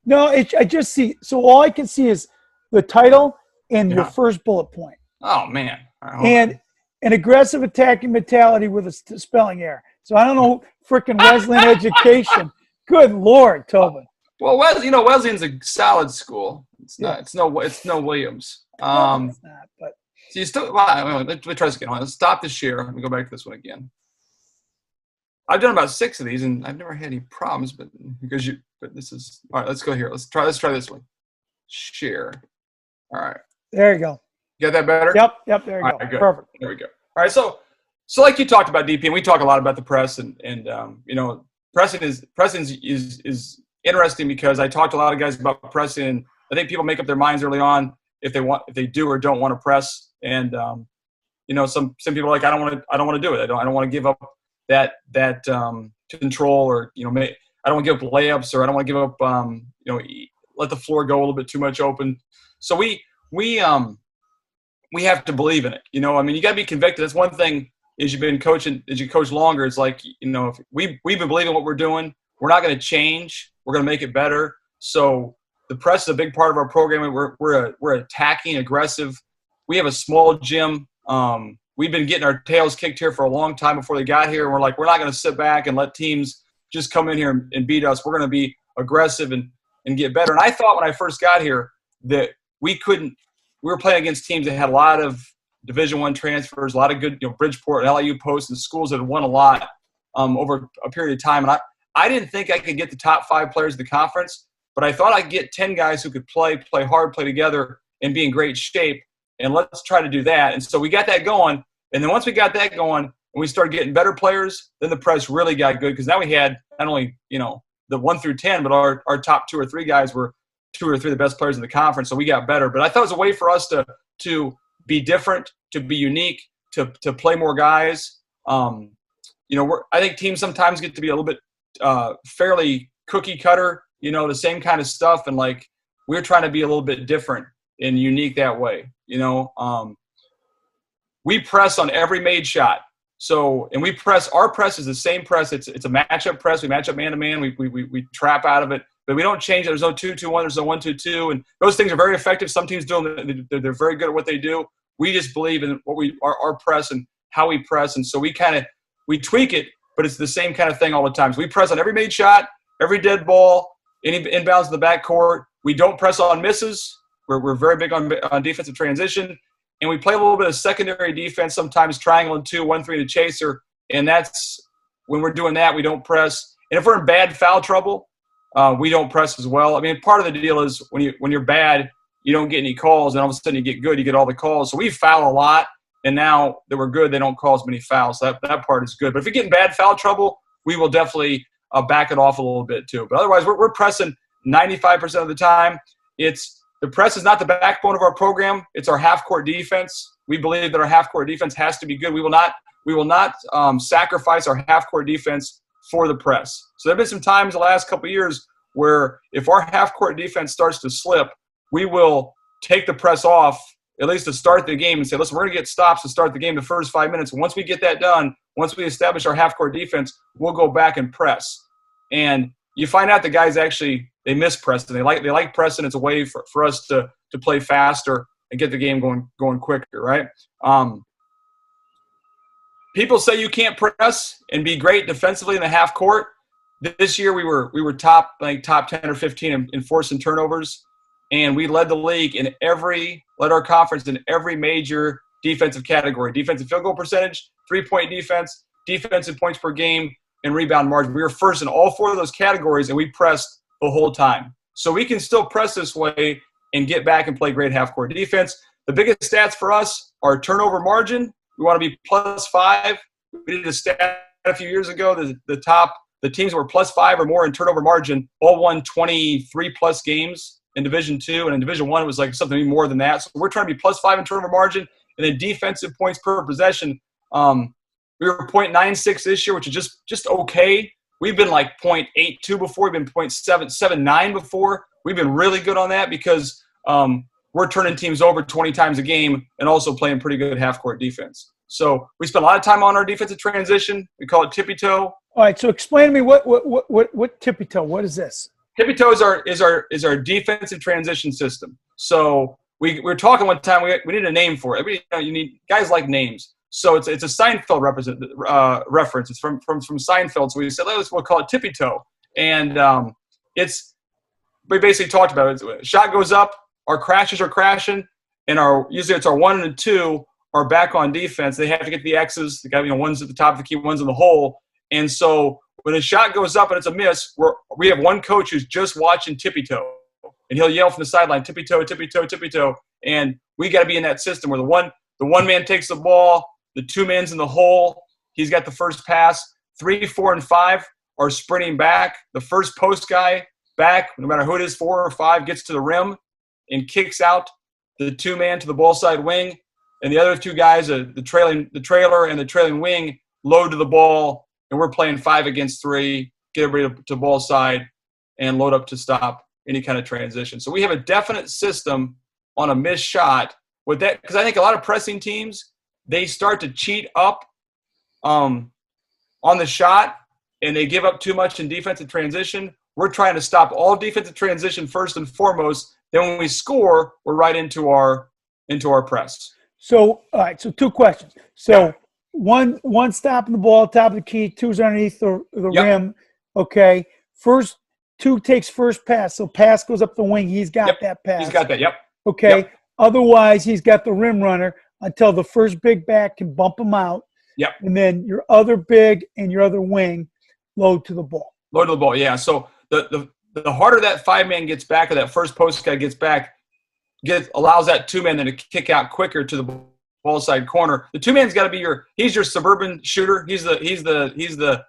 No, I just see. So all I can see is the title and your first bullet point. Oh, man. Right, and an aggressive attacking mentality with a spelling error. So I don't know, frickin' Wesleyan education. Good Lord, Tobin. Well, Wesleyan's a solid school. It's not. It's no Williams. No, it's not. But So you still. Well, let me try this again. Let's stop the share. Let me go back to this one again. I've done about 6 of these, and I've never had any problems. But this is all right. Let's go here. Let's try this one. Share. All right. there you go. Get that better? Yep. There you All go. right, good. Perfect. There we go. All right. So like you talked about DP, and we talk a lot about the press, and pressing is interesting because I talked to a lot of guys about pressing. And I think people make up their minds early on if they do or don't want to press, and some people are like, I don't want to do it. I don't want to give up that control, or I don't want to give up layups, or I don't want to give up let the floor go a little bit too much open. So we have to believe in it. You got to be convicted. That's one thing. As you've been coaching, as you coach longer, it's like, if we've been believing what we're doing, we're not going to change. We're going to make it better. So the press is a big part of our program. We're attacking, aggressive. We have a small gym. We've been getting our tails kicked here for a long time before they got here. And we're like, we're not going to sit back and let teams just come in here and beat us. We're going to be aggressive and get better. And I thought when I first got here that we were playing against teams that had a lot of Division I transfers, a lot of good, Bridgeport and LIU posts, and schools that had won a lot over a period of time. And I didn't think I could get the top 5 players of the conference, but I thought I'd get 10 guys who could play hard, play together, and be in great shape. And let's try to do that. And so we got that going. And then once we got that going and we started getting better players, then the press really got good, because now we had not only, the 1 through 10, but our top 2 or 3 guys were 2 or 3 of the best players in the conference. So we got better. But I thought it was a way for us to be different, to be unique, to play more guys. I think teams sometimes get to be a little bit fairly cookie cutter, the same kind of stuff. And like, we're trying to be a little bit different and unique that way. We press on every made shot. So, and our press is the same press. It's a matchup press. We match up man to man. We trap out of it, but we don't change it. There's no 2-2-1. There's no 1-2-2. And those things are very effective. Some teams do them. They're very good at what they do. We just believe in our press and how we press. And so we tweak it, but it's the same kind of thing all the time. So we press on every made shot, every dead ball, any inbounds in the backcourt. We don't press on misses. We're very big on defensive transition. And we play a little bit of secondary defense, sometimes triangle and 2, 1-3 to chaser. And that's when we're doing that, we don't press. And if we're in bad foul trouble, we don't press as well. I mean, part of the deal is when you're bad, you don't get any calls, and all of a sudden you get good, you get all the calls. So we foul a lot, and now that we're good, they don't call as many fouls. So that part is good. But if we get in bad foul trouble, we will definitely back it off a little bit too. But otherwise, we're pressing 95% of the time. The press is not the backbone of our program. It's our half-court defense. We believe that our half-court defense has to be good. We will not sacrifice our half-court defense for the press. So there have been some times the last couple of years where if our half-court defense starts to slip, we will take the press off, at least to start the game, and say, listen, we're going to get stops to start the game the first 5 minutes. And once we get that done, once we establish our half-court defense, we'll go back and press. And you find out the guys actually – they miss pressing. They like pressing. It's a way for us to play faster and get the game going quicker, right? People say you can't press and be great defensively in the half court. This year we were top 10 or 15 in forcing turnovers, and we led the league led our conference in every major defensive category: defensive field goal percentage, 3-point defense, defensive points per game, and rebound margin. We were first in all 4 of those categories, and we pressed the whole time. So we can still press this way and get back and play great half-court defense. The biggest stats for us are turnover margin. We want to be +5. We did a stat a few years ago. The teams that were +5 or more in turnover margin all won 23+ games in Division II, and in Division I it was like something more than that. So we're trying to be +5 in turnover margin, and then defensive points per possession. We were 0.96 this year, which is just okay. We've been like 0.82 before. We've been 0.779 before. We've been really good on that because we're turning teams over 20 times a game and also playing pretty good half-court defense. So we spend a lot of time on our defensive transition. We call it tippy-toe. All right, so explain to me what tippy-toe, what is this? Tippy-toe is our defensive transition system. So we were talking one time, we need a name for it. You need guys like names. So it's a Seinfeld reference. It's from Seinfeld. So we said, we'll call it tippy toe. And we basically talked about it. Shot goes up, our crashes are crashing, and usually it's our 1 and 2 are back on defense. They have to get the X's. The guy, one's at the top of the key, one's in the hole. And so when a shot goes up and it's a miss, we have one coach who's just watching tippy-toe. And he'll yell from the sideline, tippy-toe, tippy-toe, tippy-toe. And we got to be in that system where the one man takes the ball, the 2 man's in the hole, he's got the first pass. 3, 4, and 5 are sprinting back. The first post guy back, no matter who it is, 4 or 5, gets to the rim and kicks out the 2 man to the ball side wing. And the other 2 guys, the trailer and the trailing wing, load to the ball. And we're playing 5 against 3, get everybody to ball side and load up to stop any kind of transition. So we have a definite system on a missed shot with that, because I think a lot of pressing teams, they start to cheat up on the shot and they give up too much in defensive transition. We're trying to stop all defensive transition first and foremost. Then when we score, we're right into our press. So, all right. So 2 questions. So one stopping the ball, top of the key, 2's underneath the rim. Okay. First 2 takes first pass. So pass goes up the wing. He's got that pass. He's got that. Yep. Okay. Yep. Otherwise, he's got the rim runner until the first big back can bump him out. Yep. And then your other big and your other wing load to the ball. Load to the ball. Yeah. So the harder that 5 man gets back, or that first post guy gets back, allows that 2 man then to kick out quicker to the ball side corner. The 2 man's got to be he's your suburban shooter. He's the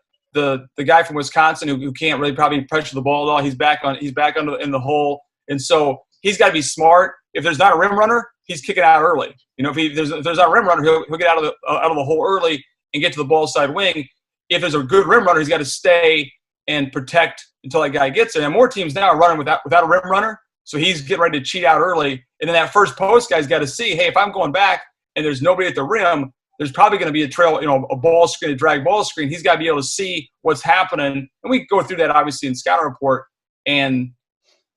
guy from Wisconsin who can't really probably pressure the ball at all. He's back in the hole, and so he's got to be smart. If there's not a rim runner, he's kicking out early. If there's not a rim runner, he'll get out of the hole early and get to the ball side wing. If there's a good rim runner, he's got to stay and protect until that guy gets there. And more teams now are running without a rim runner, so he's getting ready to cheat out early. And then that first post guy's got to see, hey, if I'm going back and there's nobody at the rim, there's probably going to be a trail, a ball screen, a drag ball screen. He's got to be able to see what's happening. And we go through that obviously in scouting report and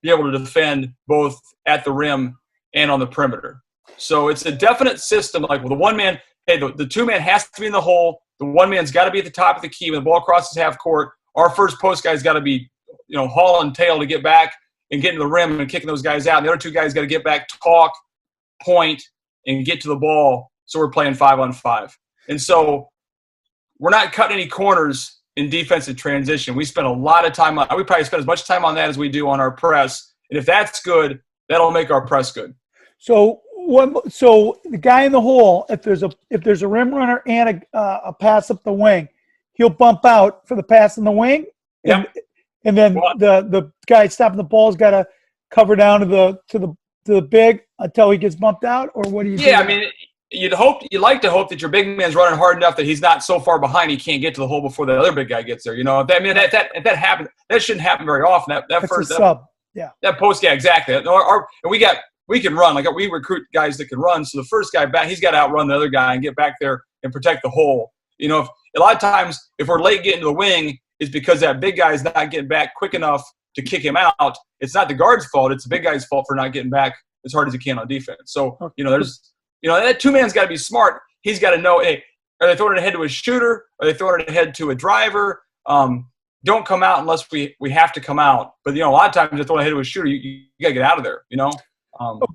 be able to defend both at the rim and on the perimeter. So it's a definite system. Like with the 1 man, hey, the 2 man has to be in the hole. The 1 man's got to be at the top of the key when the ball crosses half court. Our first post guy's got to be, hauling tail to get back and get to the rim and kicking those guys out. And the other 2 guys got to get back, talk, point, and get to the ball. So we're playing 5-on-5. And so we're not cutting any corners in defensive transition. We spend a lot of time we probably spend as much time on that as we do on our press. And if that's good, that'll make our press good. So the guy in the hole, if there's a rim runner and a pass up the wing, he'll bump out for the pass in the wing. And then the guy stopping the ball's got to cover down to the big until he gets bumped out, or what do you do? Yeah, I mean, you'd like to hope that your big man's running hard enough that he's not so far behind he can't get to the hole before the other big guy gets there. If that happens, that shouldn't happen very often. That post, yeah, exactly. And we can run. Like we recruit guys that can run. So the first guy back, he's got to outrun the other guy and get back there and protect the hole. A lot of times if we're late getting to the wing, it's because that big guy is not getting back quick enough to kick him out. It's not the guard's fault. It's the big guy's fault for not getting back as hard as he can on defense. So, that 2 man's got to be smart. He's got to know, hey, are they throwing it ahead to a shooter? Are they throwing it ahead to a driver? Don't come out unless we have to come out. But, a lot of times they're throwing ahead to a shooter. You got to get out of there,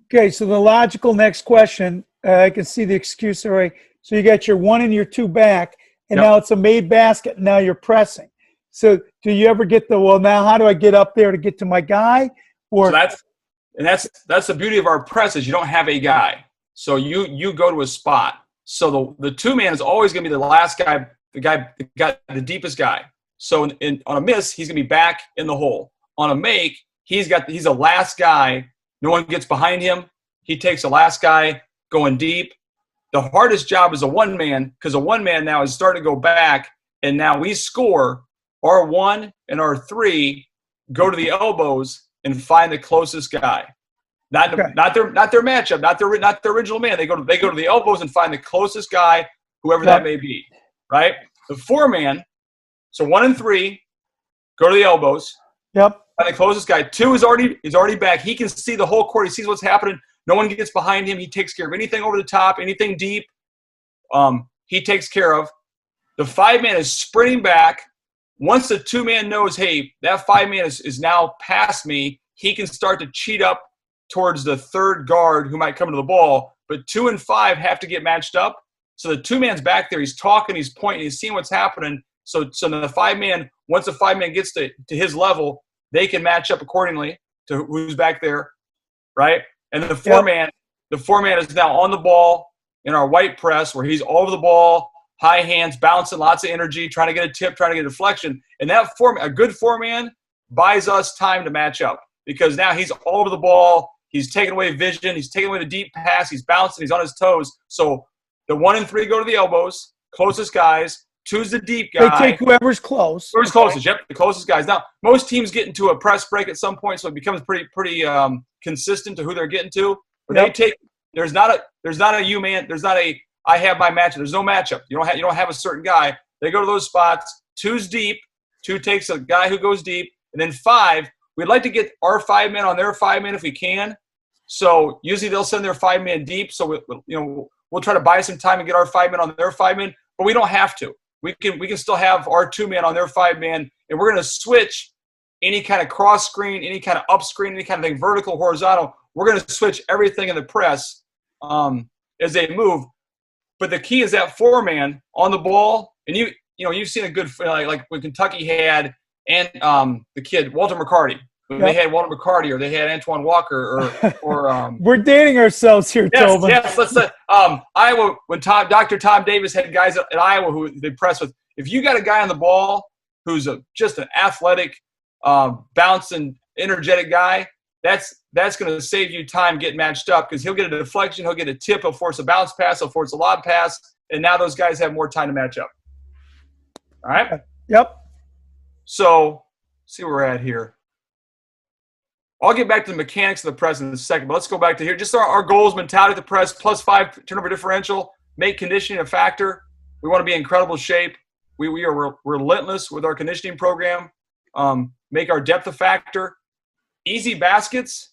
Okay, so the logical next question, I can see the excuse already. So you got your 1 and your 2 back, and now it's a made basket, and now you're pressing. So do you ever get now how do I get up there to get to my guy? Or so that's the beauty of our press is you don't have a guy. So you go to a spot. So the 2 man is always going to be the last guy, the deepest guy. So on a miss, he's going to be back in the hole. On a make, he's the last guy. No one gets behind him. He takes the last guy going deep. The hardest job is a 1 man because a 1 man now is starting to go back, and now we score. Our 1 and our 3 go to the elbows and find the closest guy. Not their matchup, not their original man. They go to the elbows and find the closest guy, whoever that may be. Right? The 4 man, so 1 and 3 go to the elbows. Yep. Find the closest guy. 2 is already back. He can see the whole court. He sees what's happening. No one gets behind him. He takes care of anything over the top, anything deep. He takes care of. The 5 man is sprinting back. Once the 2 man knows, hey, that 5 man is now past me, he can start to cheat up towards the third guard who might come to the ball, but 2 and 5 have to get matched up. So the 2-man's back there. He's talking, he's pointing, he's seeing what's happening. So the 5-man, once the 5-man gets to his level, they can match up accordingly to who's back there, right? And then the 4-man, the 4-man is now on the ball in our white press where he's all over the ball, high hands, bouncing, lots of energy, trying to get a tip, trying to get a deflection. And that a good 4-man buys us time to match up because now he's all over the ball. He's taking away vision. He's taking away the deep pass. He's bouncing. He's on his toes. So the 1 and 3 go to the elbows, closest guys. 2's the deep guy. They take whoever's close. Whoever's closest. Yep, the closest guys. Now, most teams get into a press break at some point, so it becomes pretty consistent to who they're getting to. But they take. There's not a you man. There's not a I have my matchup. There's no matchup. You don't have a certain guy. They go to those spots. 2's deep. 2 takes a guy who goes deep, and then 5. We'd like to get our 5-man on their 5-man if we can. So usually they'll send their 5-man deep. So we'll try to buy some time and get our 5-man on their 5-man, but we don't have to. We can still have our 2-man on their 5-man, and we're going to switch any kind of cross screen, any kind of up screen, any kind of thing, vertical, horizontal. We're going to switch everything in the press as they move. But the key is that 4-man on the ball, and you've seen a good like when Kentucky had and the kid Walter McCarty. When they had Walter McCarty or they had Antoine Walker or we're dating ourselves here, Tobin. Yes, let's say Iowa when Dr. Tom Davis had guys at Iowa who they press with. If you got a guy on the ball who's just an athletic, bouncing, energetic guy, that's going to save you time getting matched up because he'll get a deflection, he'll get a tip, he'll force a bounce pass, he'll force a lob pass, and now those guys have more time to match up. All right? Yep. So, see where we're at here. I'll get back to the mechanics of the press in a second, but let's go back to here. Just our goals, mentality of the press, +5 turnover differential, make conditioning a factor. We want to be in incredible shape. We are relentless with our conditioning program. Make our depth a factor. Easy baskets.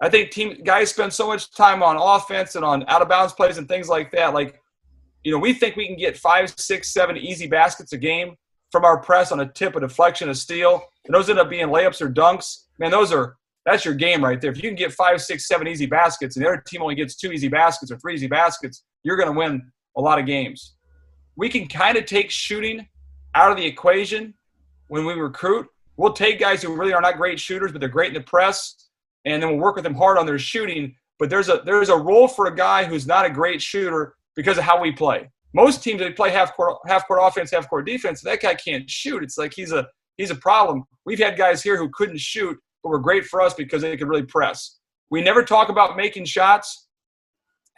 I think guys spend so much time on offense and on out-of-bounds plays and things like that. We think we can get 5, 6, 7 easy baskets a game from our press on a tip, a deflection, a steal. And those end up being layups or dunks. Man, that's your game right there. If you can get 5, 6, 7 easy baskets and the other team only gets 2 easy baskets or 3 easy baskets, you're going to win a lot of games. We can kind of take shooting out of the equation when we recruit. We'll take guys who really are not great shooters, but they're great in the press, and then we'll work with them hard on their shooting. But there's a role for a guy who's not a great shooter because of how we play. Most teams, they play half-court offense, half-court defense. That guy can't shoot. It's like he's a problem. We've had guys here who couldn't shoot, but were great for us because they could really press. We never talk about making shots.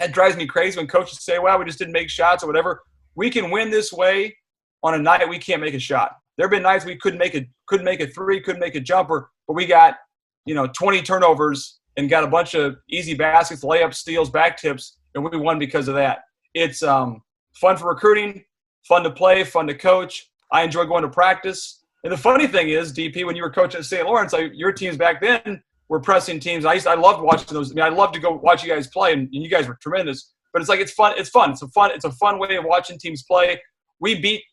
That drives me crazy when coaches say, well, we just didn't make shots or whatever. We can win this way on a night we can't make a shot. There have been nights we couldn't make a 3, couldn't make a jumper, but we got 20 turnovers and got a bunch of easy baskets, layups, steals, back tips, and we won because of that. It's fun for recruiting, fun to play, fun to coach. I enjoy going to practice. And the funny thing is, DP, when you were coaching at St. Lawrence, your teams back then were pressing teams. I loved watching those. I loved to go watch you guys play, and you guys were tremendous. But it's like it's fun. It's fun. It's a fun way of watching teams play. We beat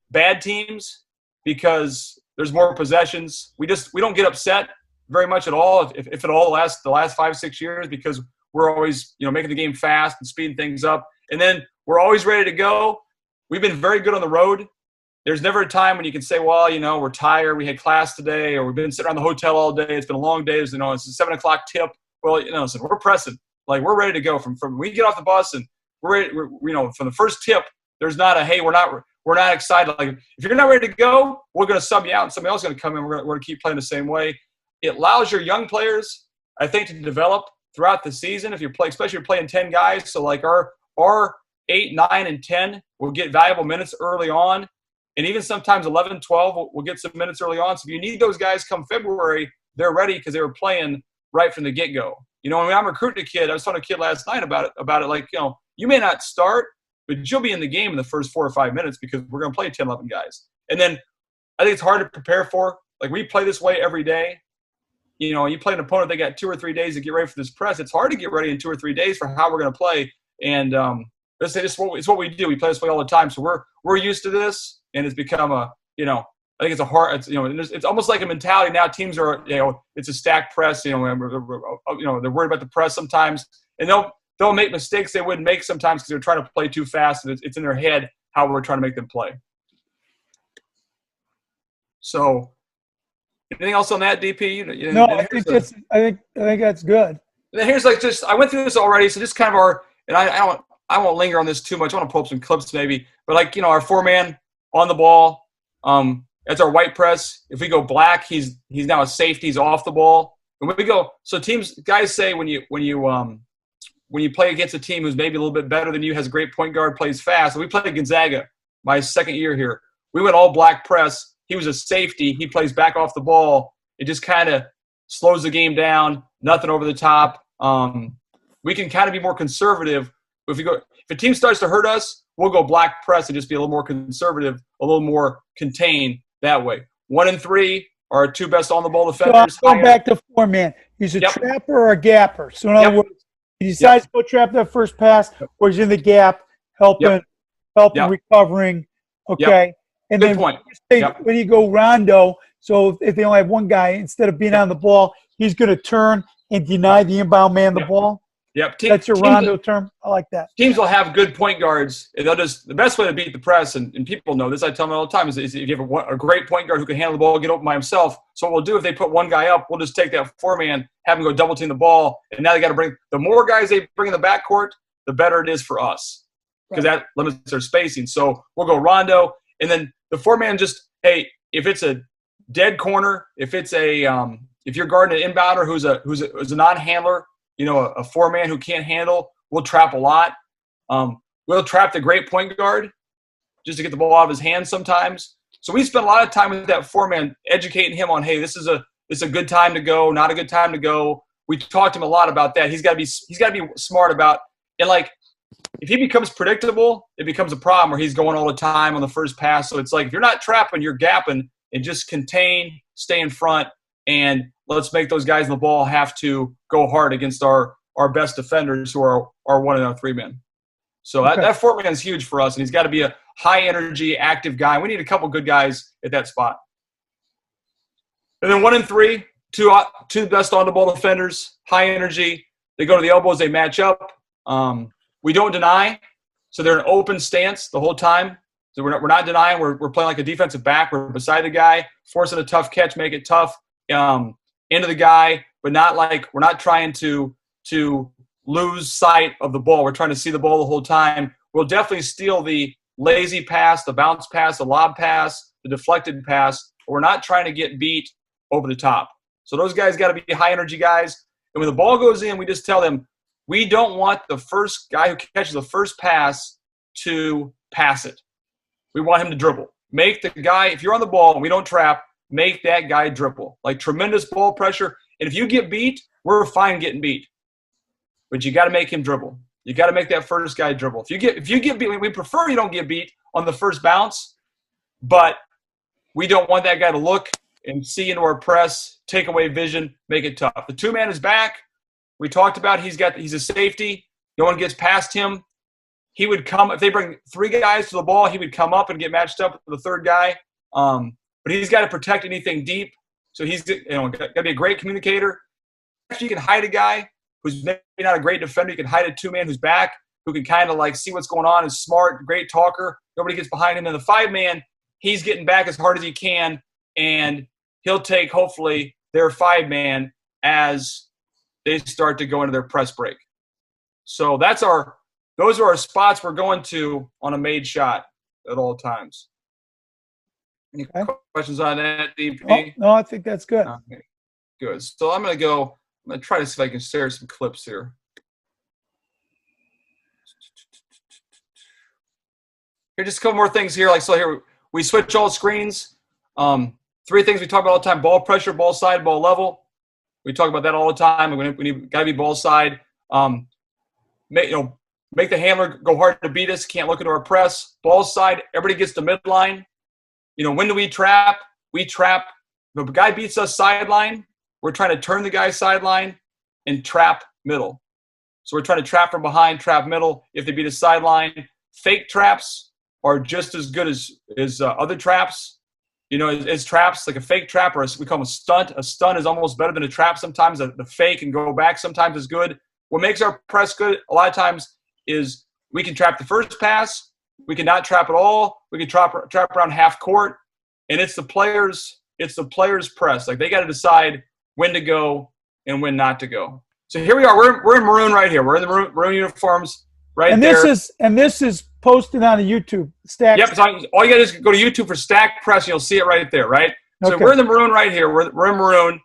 bad teams because there's more possessions. We don't get upset very much at all, if at all, the last 5, 6 years, because we're always making the game fast and speeding things up. And then we're always ready to go. We've been very good on the road. There's never a time when you can say, well, we're tired, we had class today, or we've been sitting around the hotel all day, it's been a long day, it's a 7 o'clock tip. Well, listen, we're pressing. We're ready to go. From we get off the bus and we're ready, from the first tip, there's not a, hey, we're not excited. If you're not ready to go, we're going to sub you out and somebody else is going to come in. We're going to keep playing the same way. It allows your young players, I think, to develop throughout the season. If especially if you're playing 10 guys. So our 8, 9, and 10 will get valuable minutes early on. And even sometimes 11, 12 will get some minutes early on. So if you need those guys come February, they're ready because they were playing right from the get-go. When I'm recruiting a kid, I was talking to a kid last night about it. You may not start, but you'll be in the game in the first 4 or 5 minutes because we're going to play 10, 11 guys. And then I think it's hard to prepare for. We play this way every day. You play an opponent, they got 2 or 3 days to get ready for this press. It's hard to get ready in 2 or 3 days for how we're going to play. And it's what we do. We play this way all the time. So we're used to this, and it's become a I think it's a hard. It's, it's almost like a mentality now. Teams are, it's a stack press. They're worried about the press sometimes, and they'll make mistakes they wouldn't make sometimes because they're trying to play too fast, and it's in their head how we're trying to make them play. So, anything else on that, DP? No, I think that's good. And then here's I went through this already, so just kind of I won't linger on this too much. I want to pull up some clips maybe, but our 4-man on the ball. That's our white press. If we go black, he's now a safety. He's off the ball. And when we go, so guys say when you play against a team who's maybe a little bit better than you, has a great point guard, plays fast. And we played Gonzaga my second year here. We went all black press. He was a safety. He plays back off the ball. It just kind of slows the game down. Nothing over the top. We can kind of be more conservative. If a team starts to hurt us, we'll go black press and just be a little more conservative, a little more contained that way. 1 and 3 are our 2 best on the ball defenders. So I'll go back to 4-man. He's a trapper or a gapper. So in other words, he decides to go trap that first pass, or he's in the gap, helping, recovering. Okay. And Good then point. When you go rondo, so if they only have one guy, instead of being on the ball, he's going to turn and deny the inbound man the ball. Yep. That's your rondo term. I like that. Teams will have good point guards. And the best way to beat the press, and people know this, I tell them all the time, is if you have a great point guard who can handle the ball, get open by himself. So what we'll do, if they put one guy up, we'll just take that 4-man, have him go double team the ball, and now they got to bring – the more guys they bring in the backcourt, the better it is for us because that limits their spacing. So we'll go rondo, and then the 4-man just – hey, if it's a dead corner, if you're guarding an inbounder who's a non-handler, a 4-man who can't handle, we'll trap a lot. We'll trap the great point guard just to get the ball out of his hands sometimes. So we spend a lot of time with that 4-man, educating him on, hey, this is a good time to go, not a good time to go. We talked to him a lot about that. He's got to be smart about, and if he becomes predictable, it becomes a problem where he's going all the time on the first pass. So it's if you're not trapping, you're gapping, and just contain, stay in front, and let's make those guys in the ball have to go hard against our best defenders who are 1 and 3-men. So that 4-man is huge for us, and he's got to be a high-energy, active guy. We need a couple good guys at that spot. And then 1 and 3, two best on-the-ball defenders, high energy. They go to the elbows, they match up. We don't deny, so they're in open stance the whole time. So we're not denying. We're playing like a defensive back. We're beside the guy, forcing a tough catch, make it tough. Into the guy, but not we're not trying to lose sight of the ball. We're trying to see the ball the whole time. We'll definitely steal the lazy pass, the bounce pass, the lob pass, the deflected pass. But we're not trying to get beat over the top. So those guys got to be high energy guys. And when the ball goes in, we just tell them we don't want the first guy who catches the first pass to pass it. We want him to dribble. Make the guy, if you're on the ball and we don't trap, make that guy dribble. Tremendous ball pressure. And if you get beat, we're fine getting beat. But you got to make him dribble. You got to make that first guy dribble. If you get beat, we prefer you don't get beat on the first bounce, but we don't want that guy to look and see into our press, take away vision, make it tough. The 2-man is back. We talked about he's a safety. No one gets past him. He would come, if they bring 3 guys to the ball, he would come up and get matched up with the 3rd guy. But he's got to protect anything deep. So he's got to be a great communicator. Actually, you can hide a guy who's maybe not a great defender. You can hide a 2-man who's back, who can kind of see what's going on, is smart, great talker. Nobody gets behind him. And the 5-man, he's getting back as hard as he can, and he'll take, hopefully, their 5-man as they start to go into their press break. So those are our spots we're going to on a made shot at all times. Any questions on that, DP? No, I think that's good. Okay, good. So I'm going to try to see if I can share some clips here. Here, just a couple more things here. Here, we switch all screens. 3 things we talk about all the time: ball pressure, ball side, ball level. We talk about that all the time. We got to be ball side. Make the handler go hard to beat us. Can't look into our press. Ball side, everybody gets the midline. When do we trap? We trap. If a guy beats us sideline, we're trying to turn the guy sideline and trap middle. So we're trying to trap from behind, trap middle. If they beat us sideline, fake traps are just as good as other traps. you know, as traps, like a fake trap, or we call them a stunt. A stunt is almost better than a trap sometimes. The fake and go back sometimes is good. What makes our press good a lot of times is we can trap the first pass. We can not trap at all. We can trap around half court. And it's the players' press. Like, they got to decide when to go and when not to go. So here we are. We're in maroon right here. We're in the maroon uniforms right there. This is posted on a YouTube. STAC. Yep. So all you got to do is go to YouTube for STAC Press, and you'll see it right there, right? So we're in the maroon right here. We're in maroon.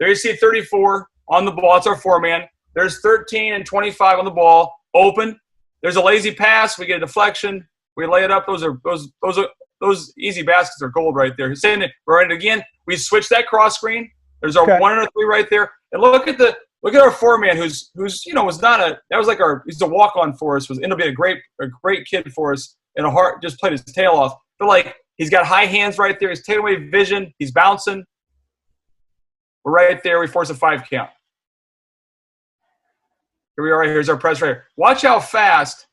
There you see 34 on the ball. It's our 4-man. There's 13 and 25 on the ball. Open. There's a lazy pass. We get a deflection. We lay it up. Those easy baskets are gold right there. Send it. We're in it again. We switch that cross screen. There's our 1 and a 3 right there. And look at our 4-man who's he's a walk-on for us. Ended up being a great kid for us, and just played his tail off. But like, he's got high hands right there. He's taking away vision. He's bouncing. We're right there. We force a 5 count. Here we are. Here's our press right here. Watch how fast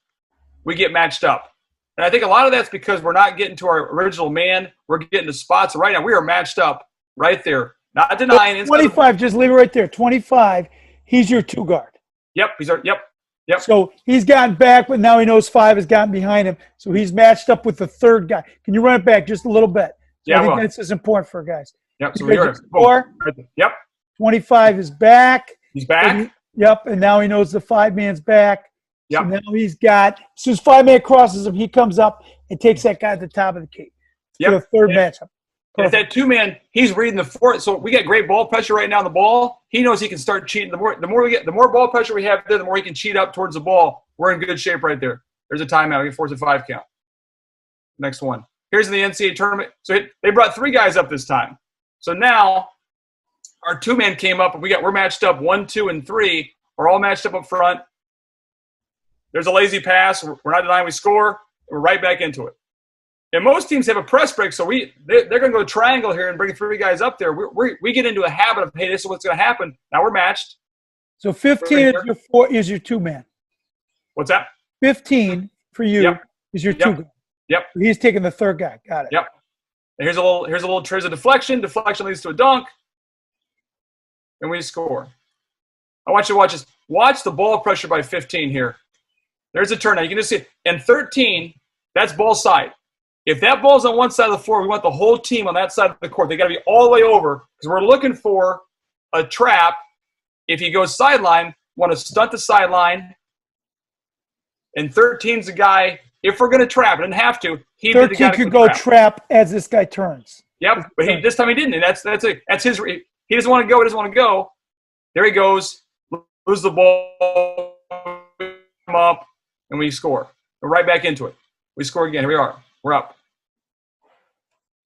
we get matched up. And I think a lot of that's because we're not getting to our original man. We're getting to spots. Right now, we are matched up right there. Not denying. 25, just leave it right there. 25, he's your 2 guard. Yep. Yep. So he's gotten back, but now he knows 5 has gotten behind him. So he's matched up with the 3rd guy. Can you run it back just a little bit? So I think this is important for guys. Yep. So we're 4. Yep. 25 is back. He's back. Yep. And now he knows the 5-man's back. Yep. So now he's got, as soon as 5-man crosses him, he comes up and takes that guy at the top of the key. Yep. For the 3rd matchup. If that 2-man, he's reading the 4th. So we got great ball pressure right now on the ball. He knows he can start cheating. The more ball pressure we have there, the more he can cheat up towards the ball. We're in good shape right there. There's a timeout. We can force a 5 count. Next one. Here's in the NCAA tournament. So they brought 3 guys up this time. So now our 2-man came up, and we're matched up 1, 2, and 3. We're all matched up front. There's a lazy pass. We're not denying we score. We're right back into it. And most teams have a press break, so they're going to go triangle here and bring 3 guys up there. We get into a habit of, hey, this is what's going to happen. Now we're matched. So 15 is your 2-man. What's that? 15 for you is your 2 guy. Yep. He's taking the 3rd guy. Got it. Yep. And here's a deflection. Deflection leads to a dunk, and we score. I want you to watch this. Watch the ball pressure by 15 here. There's a turn. Now you can just see it. And 13, that's ball side. If that ball's on one side of the floor, we want the whole team on that side of the court. They got to be all the way over because we're looking for a trap. If he goes sideline, we want to stunt the sideline. And 13's the guy. If we're going to trap, it doesn't have to. 13 could go trap as this guy turns. Yep, but this time he didn't. And that's it. That's his. He doesn't want to go. He doesn't want to go. There he goes. Lose the ball. Come up, and we score. We're right back into it. We score again. Here we are. We're up.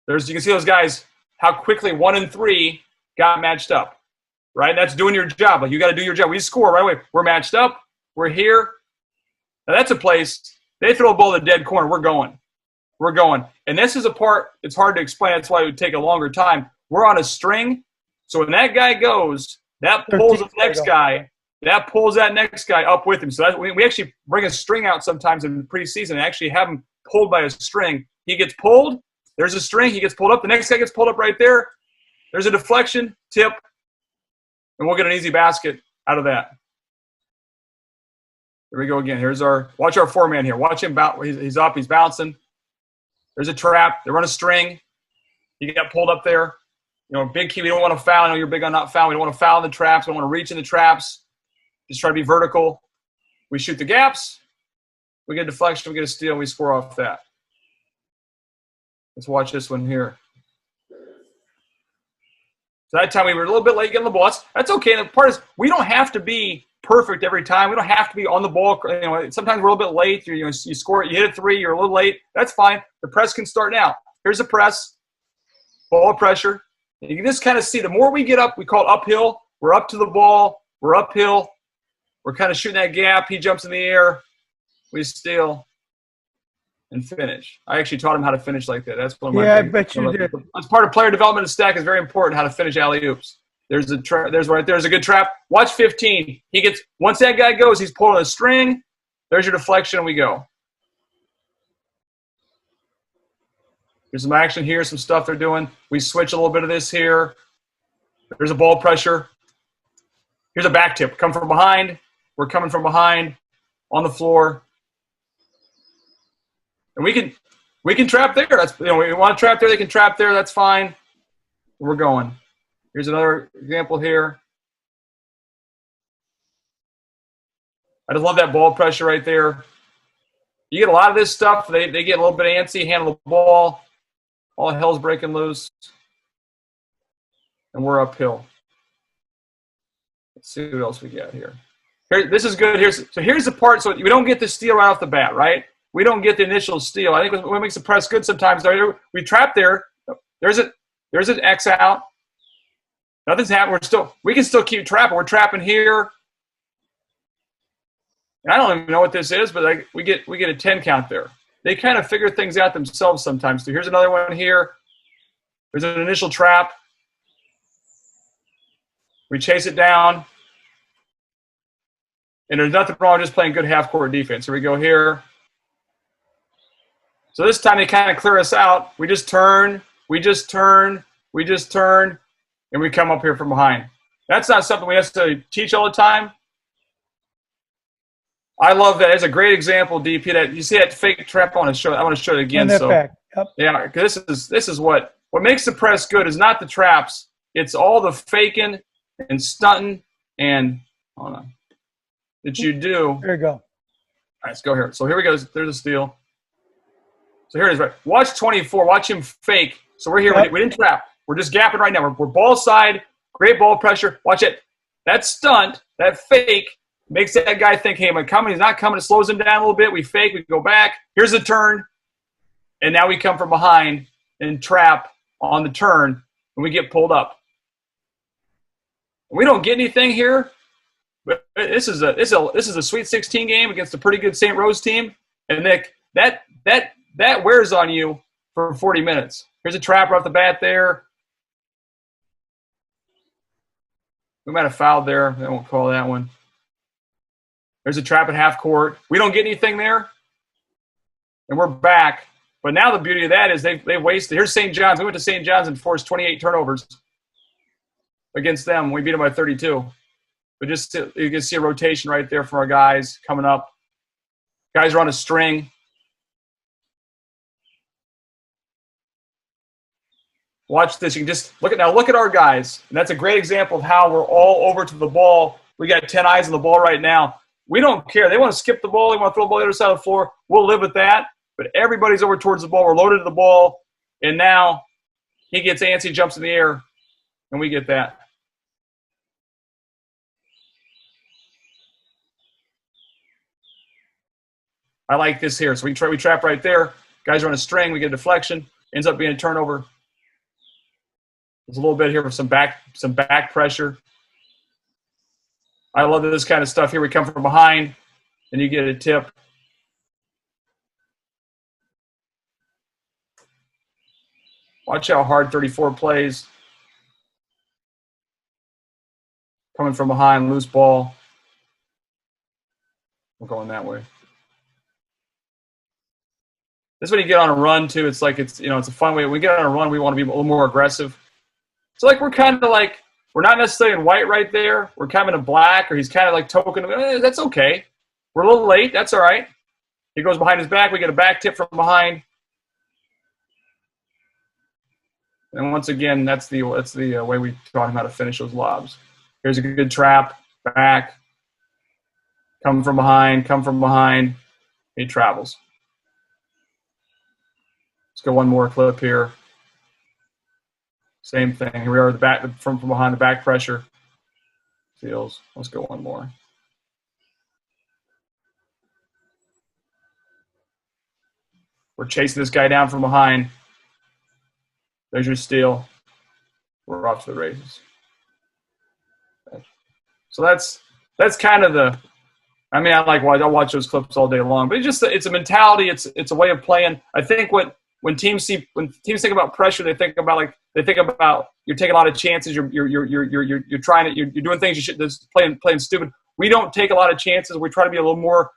You can see those guys, how quickly 1 and 3 got matched up, right? That's doing your job. Like, you got to do your job. We score right away. We're matched up. We're here. Now, that's a place. They throw a ball to the dead corner. We're going. We're going. And this is a part, it's hard to explain. That's why it would take a longer time. We're on a string. So when that guy goes, that pulls the next guy. That pulls that next guy up with him. So we actually bring a string out sometimes in the preseason and actually have him pulled by a string. He gets pulled. There's a string. He gets pulled up. The next guy gets pulled up right there. There's a deflection, tip, and we'll get an easy basket out of that. Here we go again. Watch our 4-man here. Watch him bounce. He's up. He's bouncing. There's a trap. They run a string. He got pulled up there. Big key. We don't want to foul. I know you're big on not fouling. We don't want to foul in the traps. We don't want to reach in the traps. Just try to be vertical. We shoot the gaps. We get a deflection. We get a steal. We score off that. Let's watch this one here. So that time we were a little bit late getting the ball. That's okay. And the part is we don't have to be perfect every time. We don't have to be on the ball. Sometimes we're a little bit late. You score it. You hit a 3. You're a little late. That's fine. The press can start now. Here's the press. Ball pressure. And you can just kind of see the more we get up, we call it uphill. We're up to the ball. We're uphill. We're kind of shooting that gap. He jumps in the air. We steal and finish. I actually taught him how to finish like that. That's one of my I bet you did. That's part of player development in STAC. Is very important how to finish alley-oops. There's a good trap. Watch 15. Once that guy goes, he's pulling a string. There's your deflection, and we go. There's some action here, some stuff they're doing. We switch a little bit of this here. There's a ball pressure. Here's a back tip. Come from behind. We're coming from behind on the floor. And we can trap there. That's, we want to trap there, they can trap there, that's fine. We're going. Here's another example here. I just love that ball pressure right there. You get a lot of this stuff. They get a little bit antsy, handle the ball. All hell's breaking loose. And we're uphill. Let's see what else we got here. This is good. Here's the part. So we don't get the steal right off the bat, right? We don't get the initial steal. I think what makes the press good sometimes, we trap there. There's an X out. Nothing's happening. We can still keep trapping. We're trapping here. And I don't even know what this is, but we get a 10 count there. They kind of figure things out themselves sometimes. So here's another one here. There's an initial trap. We chase it down. And there's nothing wrong with just playing good half-court defense. Here we go here. So this time they kind of clear us out. We just turn, and we come up here from behind. That's not something we necessarily teach all the time. I love that. It's a great example, DP. That you see that fake trap. I want to show it again. So back. Yep. Yeah, because this is what makes the press good is not the traps. It's all the faking and stunting and hold on that you do. There you go. All right, let's go here. So here we go. There's a steal. So here it is. Right. Watch 24. Watch him fake. So we're here. Yep. We didn't trap. We're just gapping right now. We're ball side. Great ball pressure. Watch it. That stunt, that fake, makes that guy think, hey, am I coming? He's not coming. It slows him down a little bit. We fake. We go back. Here's the turn. And now we come from behind and trap on the turn, and we get pulled up. We don't get anything here. But this is a Sweet 16 game against a pretty good St. Rose team. And Nick, that wears on you for 40 minutes. Here's a trapper off the bat there. We might have fouled there. I won't call that one. There's a trap at half court. We don't get anything there. And we're back. But now the beauty of that is they've wasted. Here's St. John's. We went to St. John's and forced 28 turnovers against them. We beat them by 32. But just you can see a rotation right there for our guys coming up. Guys are on a string. Watch this. You can just look at our guys. And that's a great example of how we're all over to the ball. We got 10 eyes on the ball right now. We don't care. They want to skip the ball. They want to throw the ball to the other side of the floor. We'll live with that. But everybody's over towards the ball. We're loaded to the ball. And now he gets antsy, jumps in the air, and we get that. I like this here. So we trap right there. Guys are on a string. We get a deflection. Ends up being a turnover. There's a little bit here for some back pressure. I love this kind of stuff here. We come from behind, and you get a tip. Watch how hard 34 plays. Coming from behind, loose ball. We're going that way. This is when you get on a run, too. It's like it's a fun way. When we get on a run, we want to be a little more aggressive. So, we're kind of like, we're not necessarily in white right there. We're kind of in a black, or he's kind of like token. That's okay. We're a little late. That's all right. He goes behind his back. We get a back tip from behind. And once again, that's the way we taught him how to finish those lobs. Here's a good trap, back, come from behind. He travels. Let's go one more clip here. Same thing. Here we are, the back from behind, the back pressure. Feels. Let's go one more. We're chasing this guy down from behind. There's your steal. We're off to the races. So that's kind of the. I mean, I'll watch those clips all day long, but it's a mentality. It's a way of playing. I think when teams think about pressure, they think about you're taking a lot of chances. You're doing things you should. That's playing stupid. We don't take a lot of chances. We try to be a little more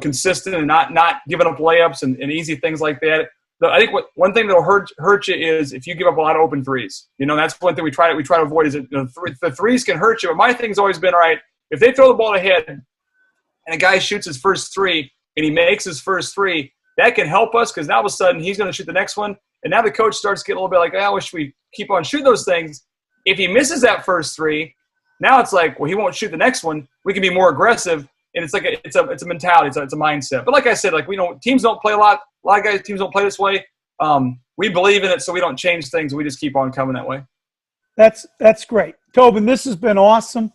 consistent and not giving up layups and easy things like that. I think one thing that'll hurt you is if you give up a lot of open threes. That's one thing we try to avoid is that the threes can hurt you. But my thing's always been, all right, if they throw the ball ahead and a guy shoots his first three and he makes his first three, that can help us because now all of a sudden he's going to shoot the next one. And now the coach starts getting a little bit like, I wish we keep on shooting those things. If he misses that first three, now it's like, well, he won't shoot the next one. We can be more aggressive. And it's like it's a mentality, it's a mindset. But like I said, like teams don't play a lot of guys, teams don't play this way. We believe in it, so we don't change things. We just keep on coming that way. That's great. Tobin, this has been awesome.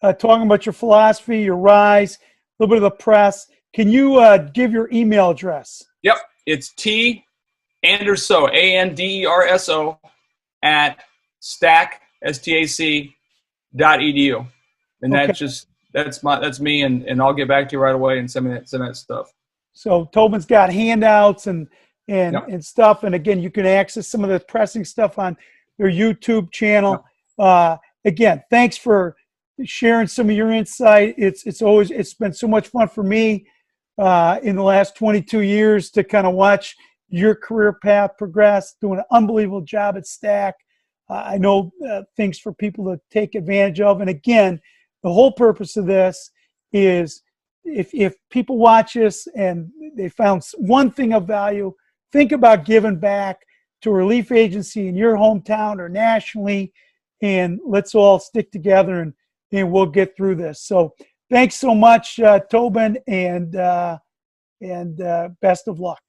Talking about your philosophy, your rise, a little bit of the press. Can you give your email address? Yep. It's T Anderso, ANDERSO at STAC, STAC.edu. And okay. That's me, and I'll get back to you right away and send that stuff. So Tobin's got handouts and Yep. stuff. And again, you can access some of the pressing stuff on their YouTube channel. Yep. Again, thanks for sharing some of your insight. It's been so much fun for me in the last 22 years to kind of watch your career path progress, doing an unbelievable job at STAC. I know things for people to take advantage of. And again, the whole purpose of this is if people watch this and they found one thing of value, think about giving back to a relief agency in your hometown or nationally, and let's all stick together and we'll get through this. So thanks so much, Tobin, and best of luck.